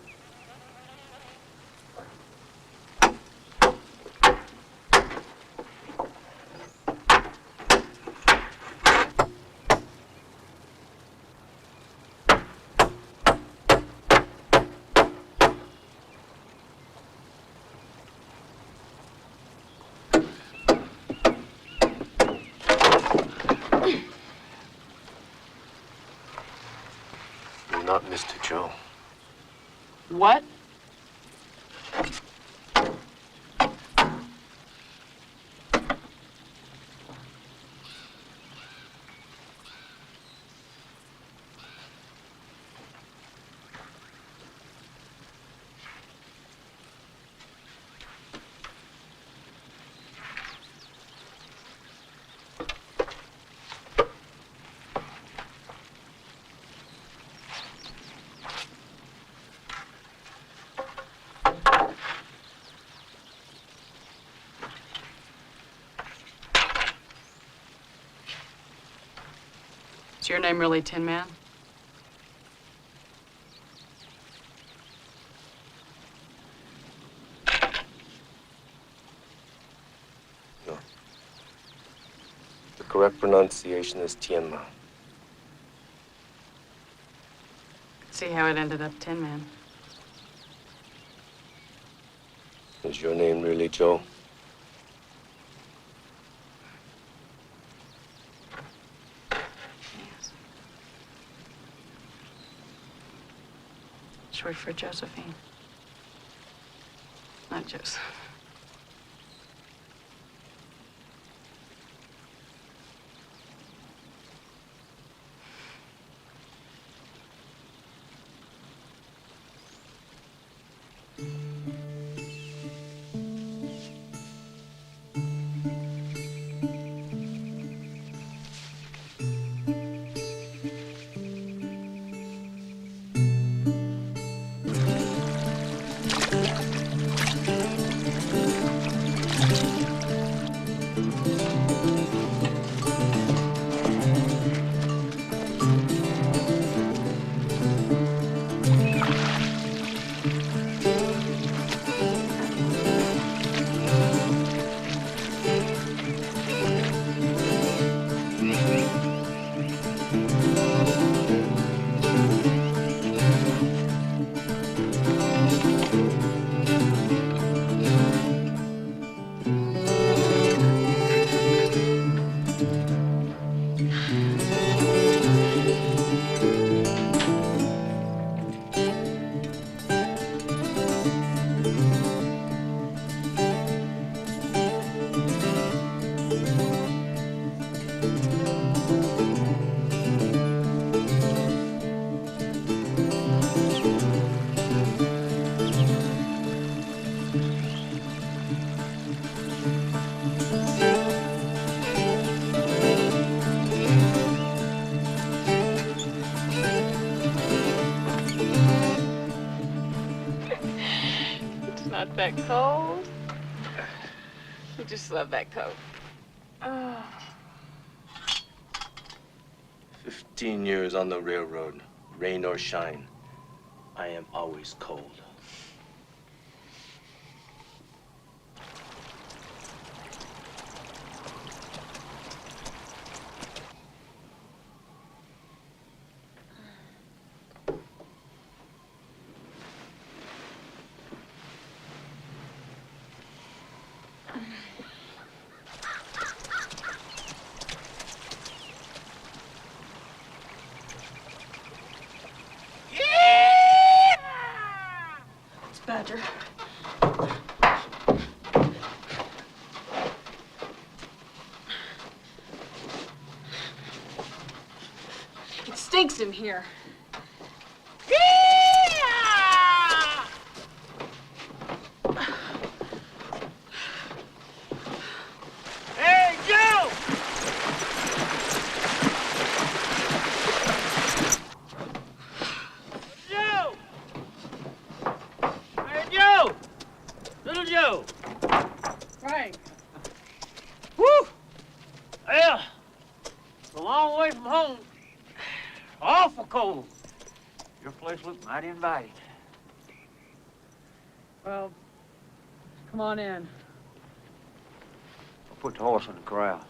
[SPEAKER 19] You're not Mr. Joe.
[SPEAKER 2] What? Is your name really Tin Man?
[SPEAKER 19] No. The correct pronunciation is Tianma.
[SPEAKER 2] See how it ended up Tin Man.
[SPEAKER 19] Is your name really Joe?
[SPEAKER 2] Short for Josephine. Not Joseph. Not that cold? You just love that coat. Oh.
[SPEAKER 19] 15 years on the railroad, rain or shine, I am always cold.
[SPEAKER 2] Badger. It stinks in here.
[SPEAKER 7] Hey, Joe! Joe! Hey, Joe! Little Joe!
[SPEAKER 2] Frank.
[SPEAKER 7] Woo! Well, it's a long way from home. Awful cold. Your place looks mighty inviting.
[SPEAKER 2] Well, come on in.
[SPEAKER 7] I'll put the horse in the corral.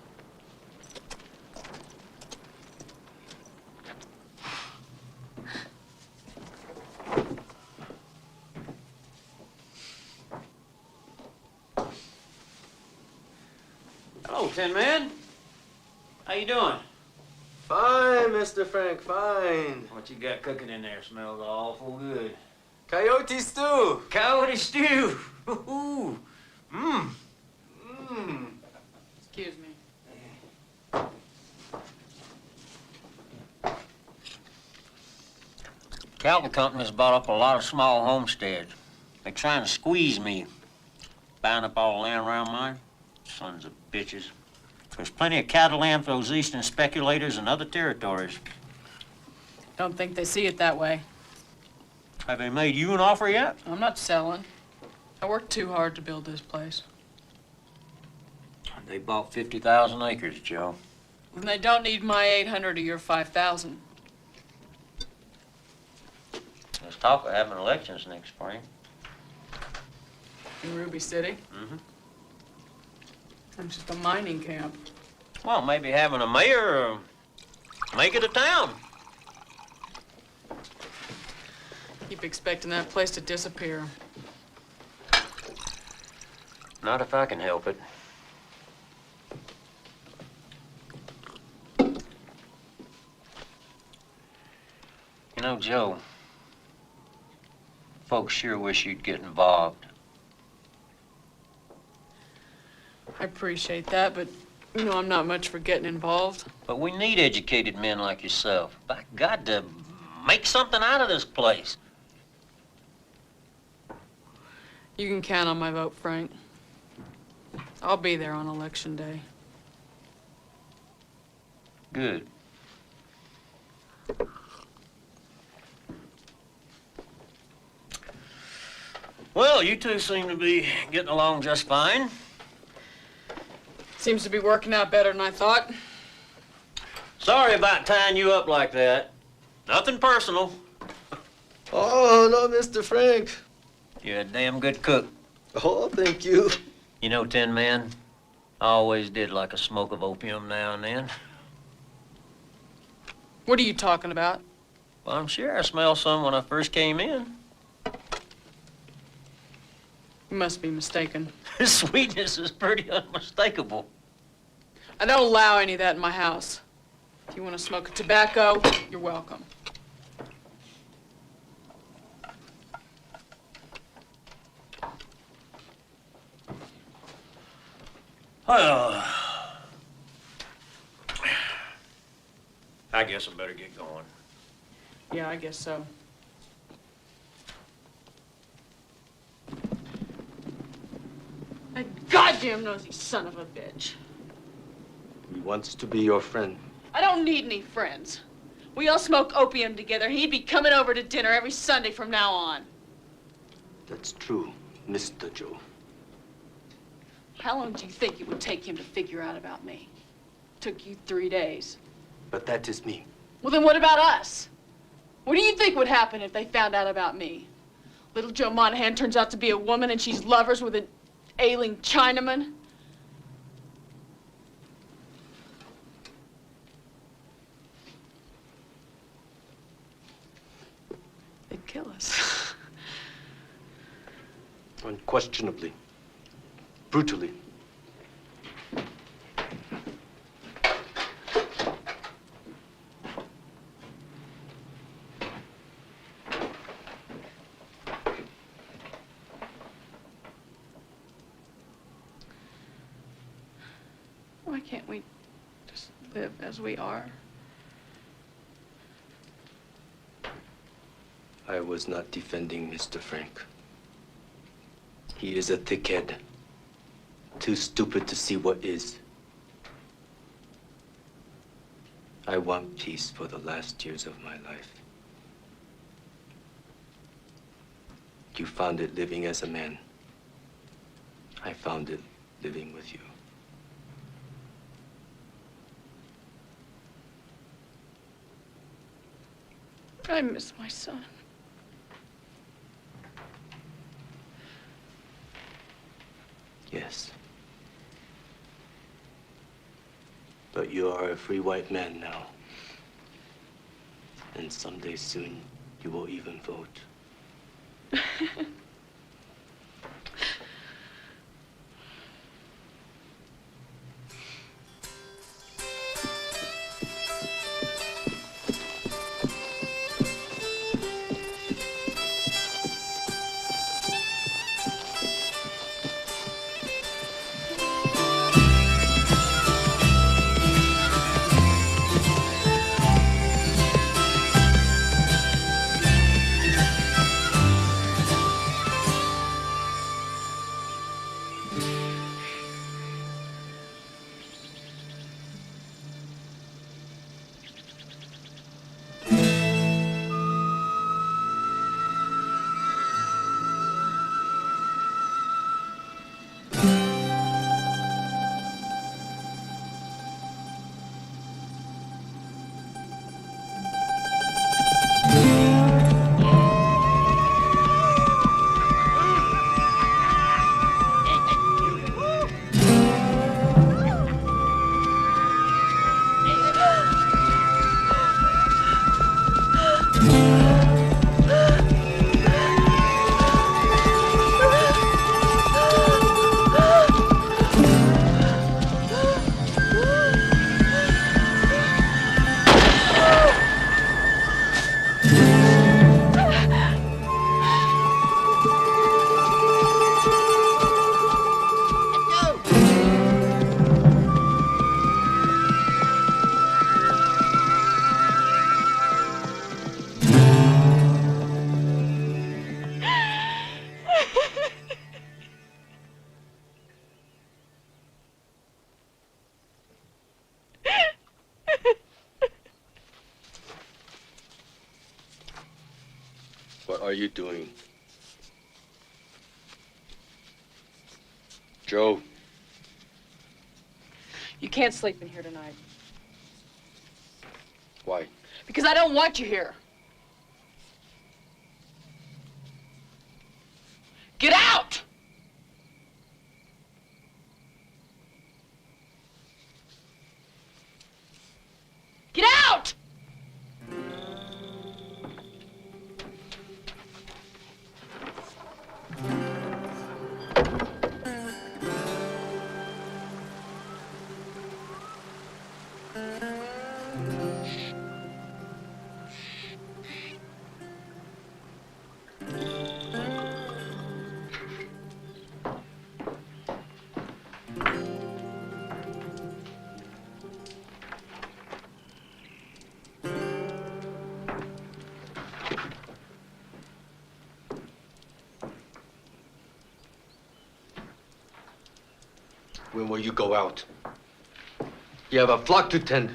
[SPEAKER 7] Hello, Tin Man. How you doing?
[SPEAKER 19] Fine, Mr. Frank, fine.
[SPEAKER 7] What you got cooking in there smells awful good.
[SPEAKER 19] Coyote stew.
[SPEAKER 7] Coyote stew. Ooh. Mmm.
[SPEAKER 19] Mmm.
[SPEAKER 2] Excuse me.
[SPEAKER 7] Cattle company's bought up a lot of small homesteads. They're trying to squeeze me, buying up all the land around mine. Sons of bitches. There's plenty of cattle land for those eastern speculators and other territories.
[SPEAKER 2] Don't think they see it that way.
[SPEAKER 7] Have they made you an offer yet?
[SPEAKER 2] I'm not selling. I worked too hard to build this place.
[SPEAKER 7] They bought 50,000 acres, Joe.
[SPEAKER 2] And they don't need my 800 or your 5,000.
[SPEAKER 7] There's talk of having elections next spring.
[SPEAKER 2] In Ruby City?
[SPEAKER 7] Mm-hmm.
[SPEAKER 2] It's just a mining camp.
[SPEAKER 7] Well, maybe having a mayor or make it a town.
[SPEAKER 2] Keep expecting that place to disappear.
[SPEAKER 7] Not if I can help it. You know, Joe, folks sure wish you'd get involved.
[SPEAKER 2] I appreciate that, but you know I'm not much for getting involved.
[SPEAKER 7] But we need educated men like yourself. By God, to make something out of this place.
[SPEAKER 2] You can count on my vote, Frank. I'll be there on election day.
[SPEAKER 7] Good. Well, you two seem to be getting along just fine.
[SPEAKER 2] Seems to be working out better than I thought.
[SPEAKER 7] Sorry about tying you up like that. Nothing personal.
[SPEAKER 19] Oh, no, Mr. Frank.
[SPEAKER 7] You're a damn good cook.
[SPEAKER 19] Oh, thank you.
[SPEAKER 7] You know, Tin Man, I always did like a smoke of opium now and then.
[SPEAKER 2] What are you talking about?
[SPEAKER 7] Well, I'm sure I smelled some when I first came in.
[SPEAKER 2] You must be mistaken.
[SPEAKER 7] Sweetness is pretty unmistakable.
[SPEAKER 2] I don't allow any of that in my house. If you want to smoke tobacco, you're welcome.
[SPEAKER 7] Well, I guess I better get going.
[SPEAKER 2] Yeah, I guess so. That goddamn nosy son of a bitch.
[SPEAKER 19] He wants to be your friend.
[SPEAKER 2] I don't need any friends. We all smoke opium together. He'd be coming over to dinner every Sunday from now on.
[SPEAKER 19] That's true. Mr. Joe.
[SPEAKER 2] How long do you think it would take him to figure out about me? Took you 3 days.
[SPEAKER 19] But that is me.
[SPEAKER 2] Well, then what about us? What do you think would happen if they found out about me? Little Joe Monahan turns out to be a woman and she's lovers with an ailing Chinaman? They'd kill us.
[SPEAKER 19] Unquestionably. Brutally.
[SPEAKER 2] Why can't we just live as we are?
[SPEAKER 19] I was not defending Mr. Frank. He is a thickhead. Too stupid to see what is. I want peace for the last years of my life. You found it living as a man. I found it living with you.
[SPEAKER 2] I miss my son.
[SPEAKER 19] Yes. But you are a free white man now. And someday soon, you will even vote. What are you doing? Joe.
[SPEAKER 2] You can't sleep in here tonight.
[SPEAKER 19] Why?
[SPEAKER 2] Because I don't want you here. Get out! Get out!
[SPEAKER 19] When will you go out? You have a flock to tend.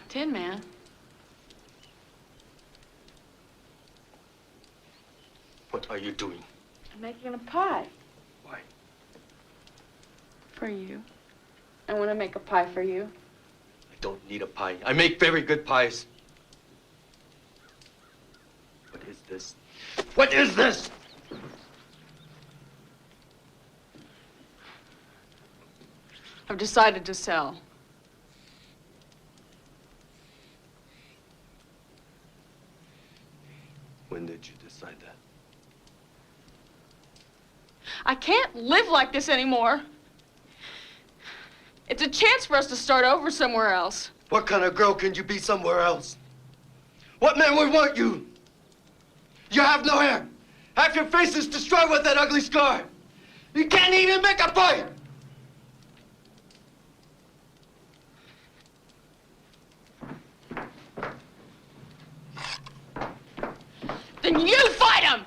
[SPEAKER 2] Tin Man.
[SPEAKER 19] are you doing?
[SPEAKER 2] I'm making a pie.
[SPEAKER 19] Why?
[SPEAKER 2] For you. I want to make a pie for you.
[SPEAKER 19] I don't need a pie. I make very good pies. What is this? What is this?
[SPEAKER 2] I've decided to sell.
[SPEAKER 19] When did you decide that?
[SPEAKER 2] I can't live like this anymore. It's a chance for us to start over somewhere else.
[SPEAKER 19] What kind of girl can you be somewhere else? What man would want you? You have no hair. Half your face is destroyed with that ugly scar. You can't even make a pie.
[SPEAKER 2] Then you fight him!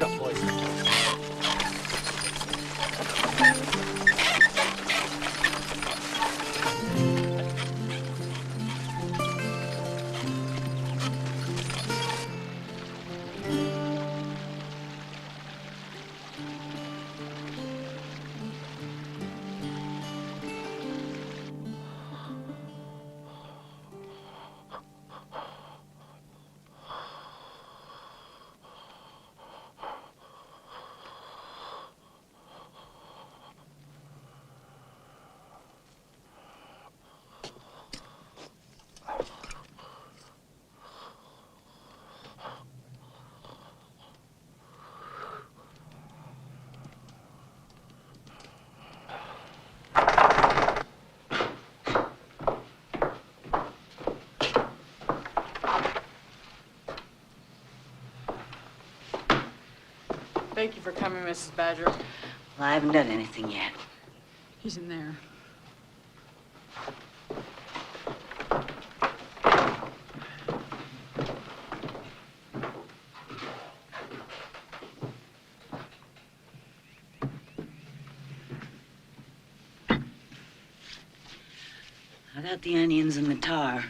[SPEAKER 7] Get up, boys.
[SPEAKER 2] Thank you for coming, Mrs. Badger.
[SPEAKER 20] Well, I haven't done anything yet.
[SPEAKER 2] He's in there.
[SPEAKER 20] I got the onions and the tar.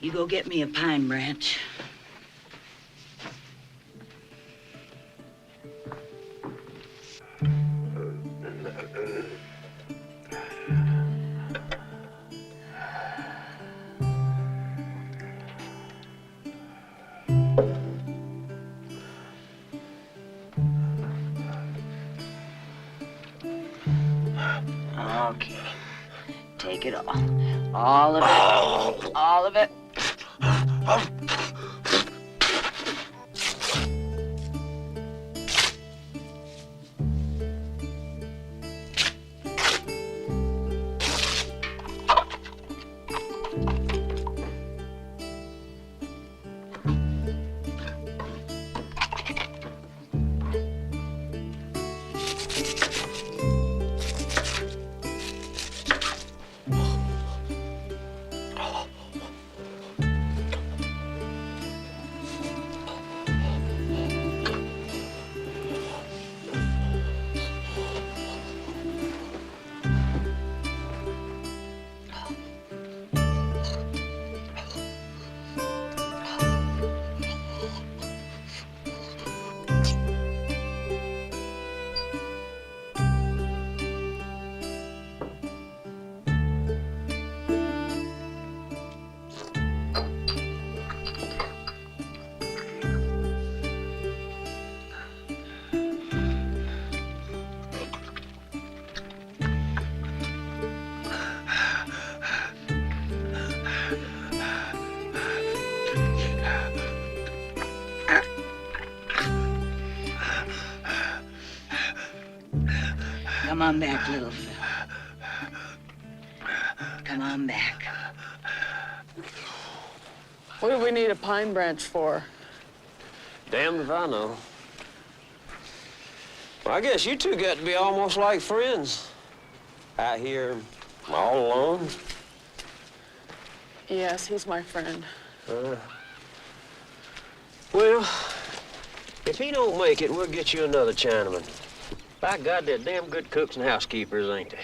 [SPEAKER 20] You go get me a pine branch. Okay. Take it all. All of it. All of it. on back, little fella. Come on back.
[SPEAKER 2] What do we need a pine branch for?
[SPEAKER 7] Damned if I know. Well, I guess you two got to be almost like friends. Out here all alone.
[SPEAKER 2] Yes, he's my friend.
[SPEAKER 7] Well, if he don't make it, we'll get you another Chinaman. By God, they're damn good cooks and housekeepers, ain't they?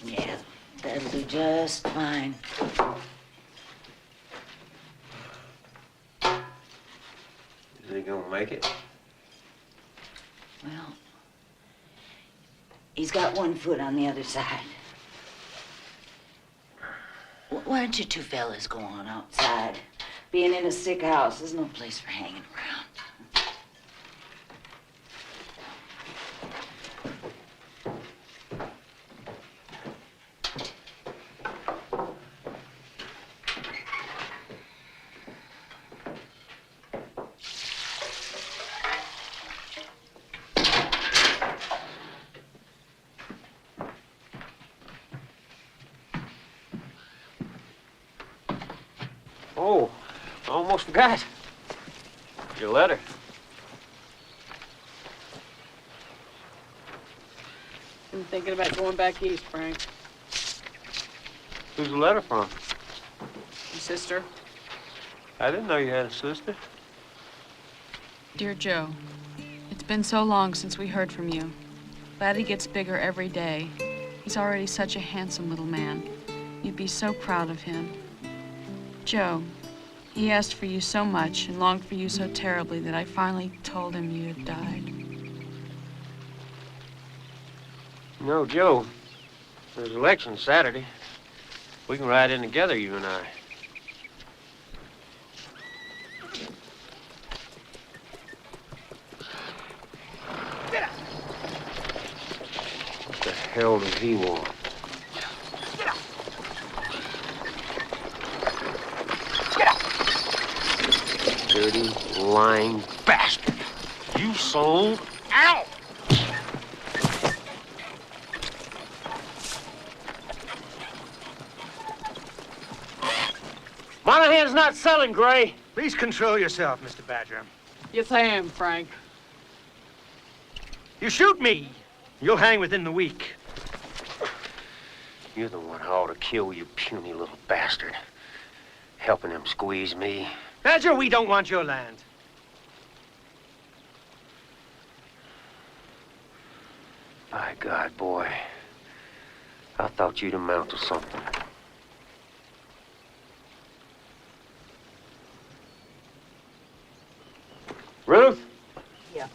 [SPEAKER 20] Yeah, that'll do just fine.
[SPEAKER 7] Is he gonna make it?
[SPEAKER 20] Well, he's got one foot on the other side. Why don't you two fellas go on outside? Being in a sick house is no place for hanging around.
[SPEAKER 7] Oh, I almost forgot. Your letter.
[SPEAKER 2] I'm thinking about going back east, Frank.
[SPEAKER 7] Who's the letter from?
[SPEAKER 2] Your sister.
[SPEAKER 7] I didn't know you had a sister.
[SPEAKER 2] Dear Joe, it's been so long since we heard from you. Laddie gets bigger every day. He's already such a handsome little man. You'd be so proud of him. Joe, he asked for you so much and longed for you so terribly that I finally told him you had died.
[SPEAKER 7] No, Joe. There's election Saturday. We can ride in together, you and I. What the hell does he want? Dirty, lying bastard. You sold out. Monahan's not selling, Gray.
[SPEAKER 18] Please control yourself, Mr. Badger.
[SPEAKER 2] Yes, I am, Frank.
[SPEAKER 18] You shoot me, you'll hang within the week.
[SPEAKER 7] You're the one who ought to kill, you puny little bastard. Helping him squeeze me.
[SPEAKER 18] Badger, we don't want your land.
[SPEAKER 7] By God, boy. I thought you'd amount to something. Ruth?
[SPEAKER 20] Yeah.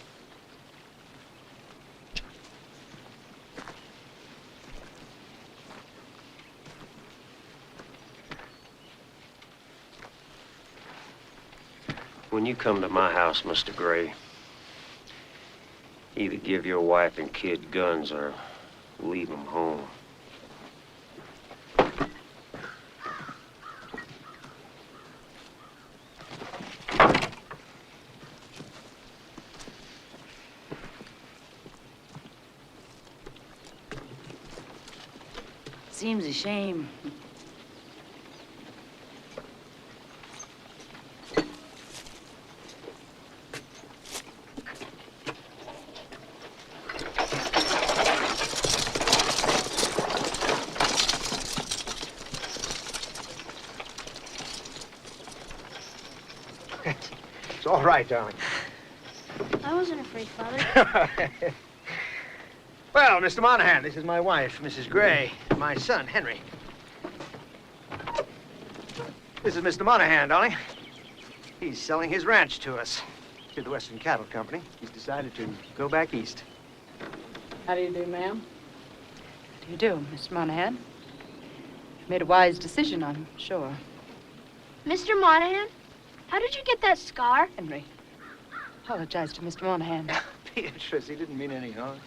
[SPEAKER 7] When you come to my house, Mr. Gray, either give your wife and kid guns or leave them home.
[SPEAKER 20] Seems a shame.
[SPEAKER 18] It's all right, darling.
[SPEAKER 13] I wasn't afraid, Father.
[SPEAKER 18] Well, Mr. Monahan, this is my wife, Mrs. Gray, and my son, Henry. This is Mr. Monahan, darling. He's selling his ranch to us, to the Western Cattle Company. He's decided to go back east.
[SPEAKER 2] How do you do, ma'am?
[SPEAKER 17] How do you do, Mr. Monahan? You made a wise decision, I'm sure.
[SPEAKER 13] Mr. Monahan, how did you get that scar?
[SPEAKER 17] Henry, apologize to Mr. Monahan.
[SPEAKER 18] Beatrice, he didn't mean any harm.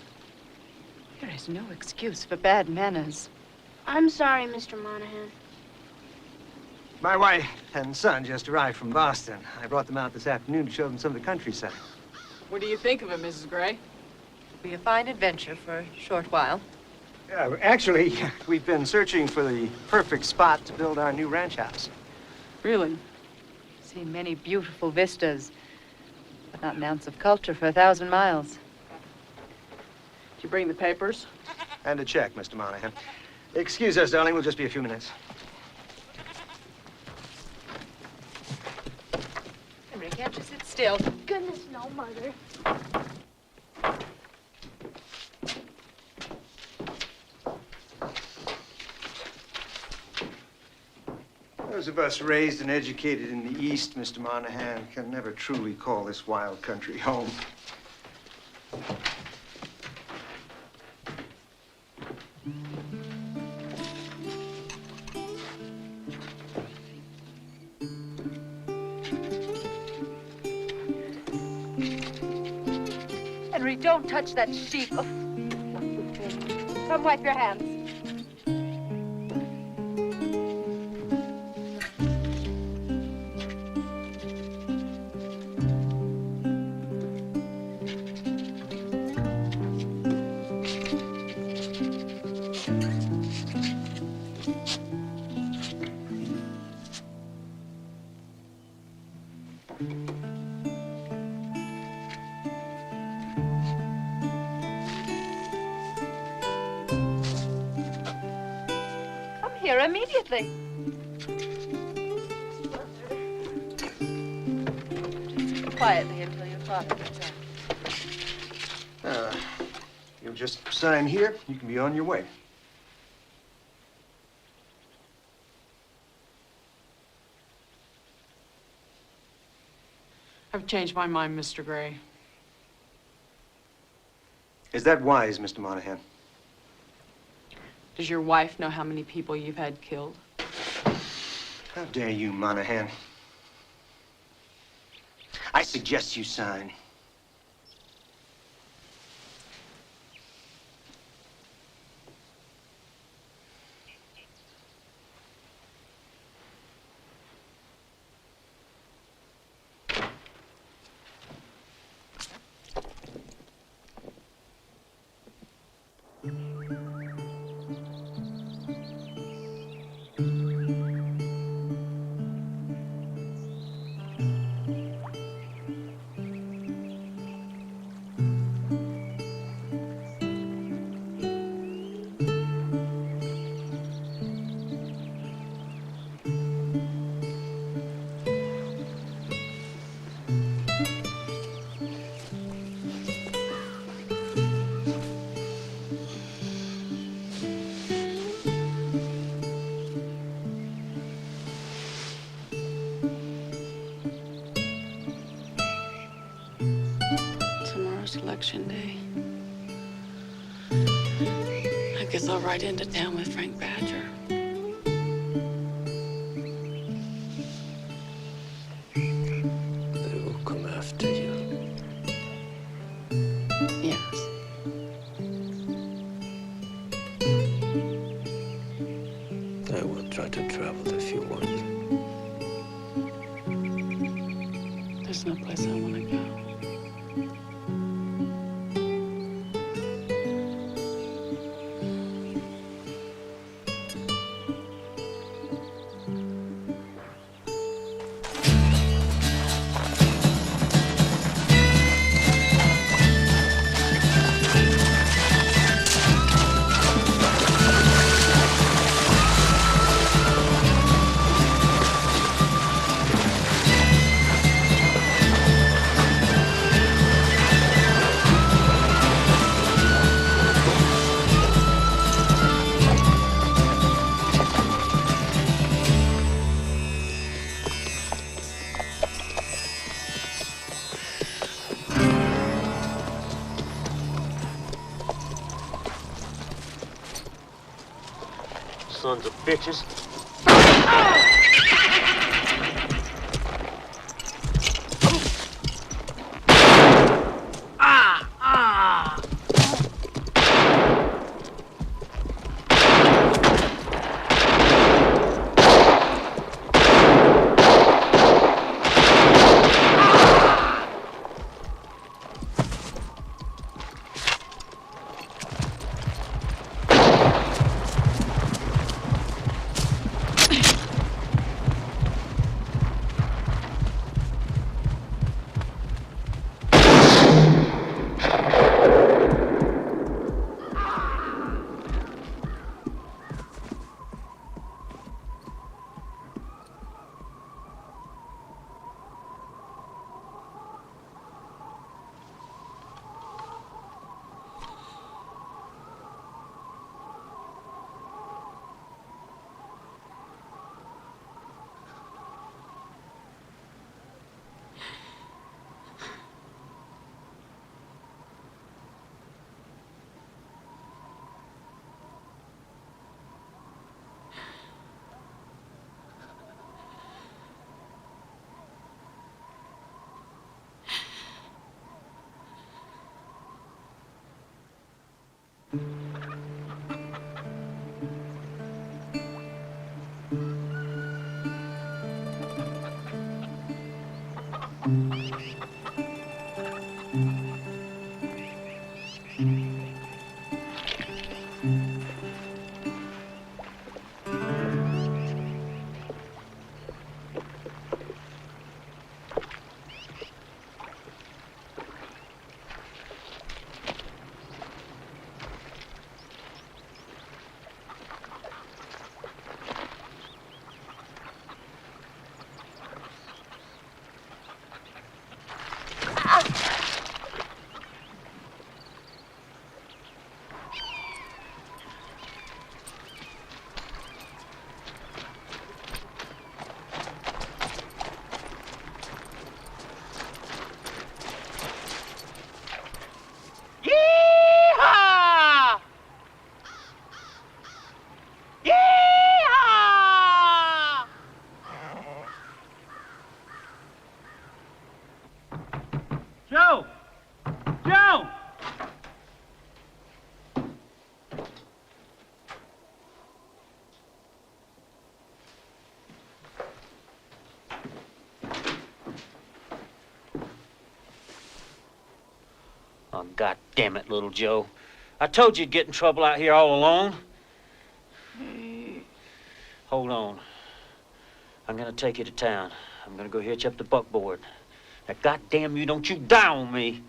[SPEAKER 17] There is no excuse for bad manners.
[SPEAKER 13] I'm sorry, Mr. Monahan.
[SPEAKER 18] My wife and son just arrived from Boston. I brought them out this afternoon to show them some of the countryside.
[SPEAKER 2] What do you think of it, Mrs. Gray?
[SPEAKER 9] It'll be a fine adventure for a short while.
[SPEAKER 18] Actually, we've been searching for the perfect spot to build our new ranch house.
[SPEAKER 2] Really?
[SPEAKER 17] Seen many beautiful vistas, but not an ounce of culture for 1,000 miles.
[SPEAKER 2] Did you bring the papers?
[SPEAKER 18] And a check, Mr. Monahan. Excuse us, darling. We'll just be a few minutes.
[SPEAKER 9] Henry, can't you sit still?
[SPEAKER 13] Goodness, no, Mother.
[SPEAKER 18] Those of us raised and educated in the East, Mr. Monahan, can never truly call this wild country home.
[SPEAKER 9] Henry, don't touch that sheep. Oh. Come wipe your hands.
[SPEAKER 3] Here immediately.
[SPEAKER 9] Quietly until your father gets out.
[SPEAKER 18] You'll just sign here. You can be on your way.
[SPEAKER 2] I've changed my mind, Mr. Gray.
[SPEAKER 18] Is that wise, Mr. Monahan?
[SPEAKER 2] Does your wife know how many people you've had killed?
[SPEAKER 18] How dare you, Monahan? I suggest you sign.
[SPEAKER 2] Election day. I guess I'll ride into town with Frank Badger.
[SPEAKER 4] They will come after you.
[SPEAKER 2] Yes.
[SPEAKER 4] I will try to travel if you want.
[SPEAKER 2] There's no place I want to go.
[SPEAKER 7] Sons of bitches. Yee-haw! Yee-haw! Joe! Joe! Oh, God damn it, little Joe. I told you you'd get in trouble out here all alone. Hold on. I'm gonna take you to town. I'm gonna go hitch up the buckboard. Now, goddamn you, don't you die on me.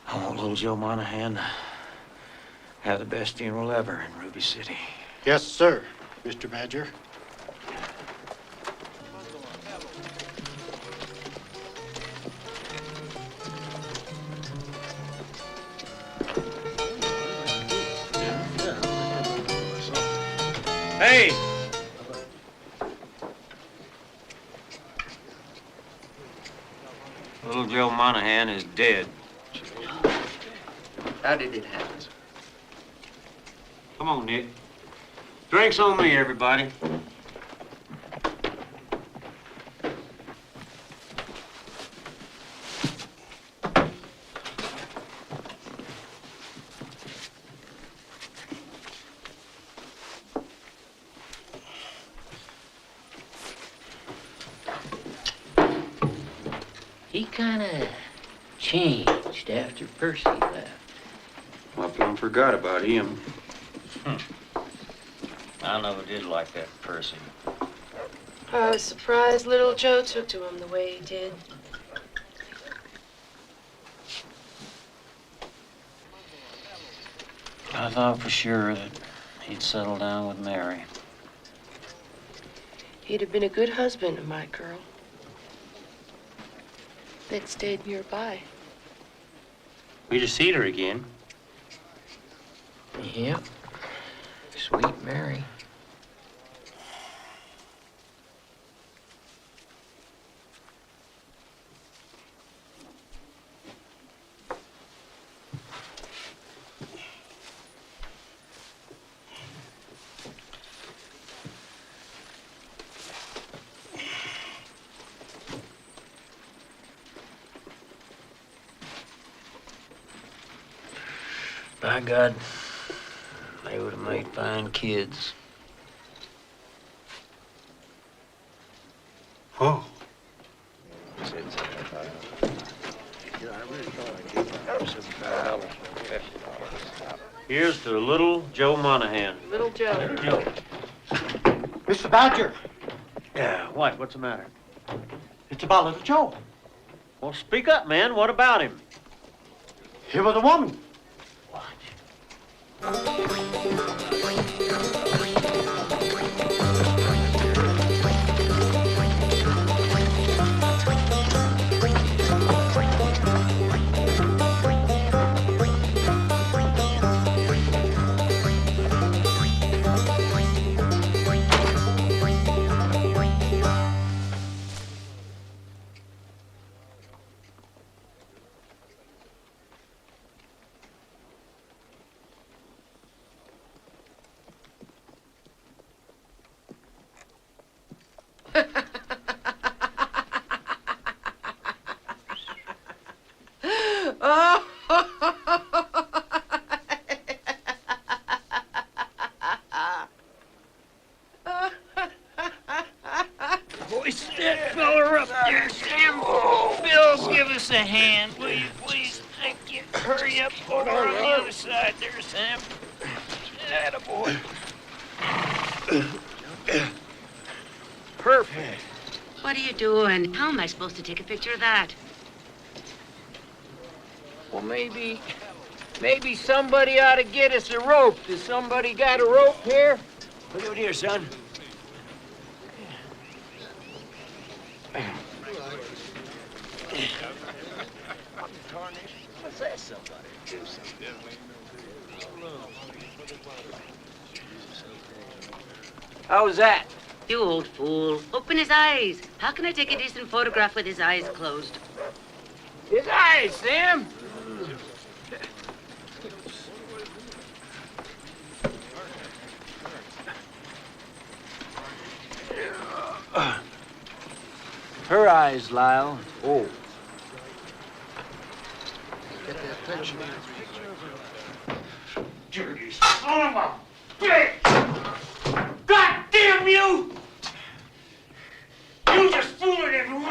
[SPEAKER 7] I want little Joe Monahan to have the best funeral ever in Ruby City.
[SPEAKER 12] Yes, sir, Mr. Badger.
[SPEAKER 7] Hey! Little Joe Monahan is dead.
[SPEAKER 18] How did it happen?
[SPEAKER 7] Come on, Nick. Drinks on me, everybody.
[SPEAKER 20] He kind of changed after Percy left.
[SPEAKER 6] I plumb forgot about him.
[SPEAKER 7] I never did like that Percy.
[SPEAKER 9] I was surprised little Joe took to him the way he did.
[SPEAKER 7] I thought for sure that he'd settle down with Mary.
[SPEAKER 9] He'd have been a good husband to my girl. They'd stayed nearby.
[SPEAKER 7] We just seen her again.
[SPEAKER 20] Yep. Sweet Mary.
[SPEAKER 4] By God, they would have made fine kids.
[SPEAKER 7] Whoa. Here's to little Joe Monahan.
[SPEAKER 2] Little Joe.
[SPEAKER 7] Joe.
[SPEAKER 18] Mr. Badger,
[SPEAKER 7] Yeah, what? What's the matter?
[SPEAKER 18] it's about little Joe.
[SPEAKER 7] Well, speak up, man. What about him?
[SPEAKER 18] He was a woman.
[SPEAKER 4] Hoist that feller up there, Sam. Bill, give us a hand, will you, please? Thank you. Hurry up over on the other side there, Sam. Attaboy. Perfect.
[SPEAKER 20] What are you doing? How am I supposed to take a picture of that?
[SPEAKER 4] Well, maybe somebody ought to get us a rope. Does somebody got a rope here? Look over here, son. What's that, somebody? How was that?
[SPEAKER 20] You old fool. Open his eyes. How can I take a decent photograph with his eyes closed?
[SPEAKER 4] His eyes, Sam. Her eyes, Lyle. Oh.
[SPEAKER 15] Get that picture.
[SPEAKER 4] Dirty son of a bitch! God damn you! You just fooled everyone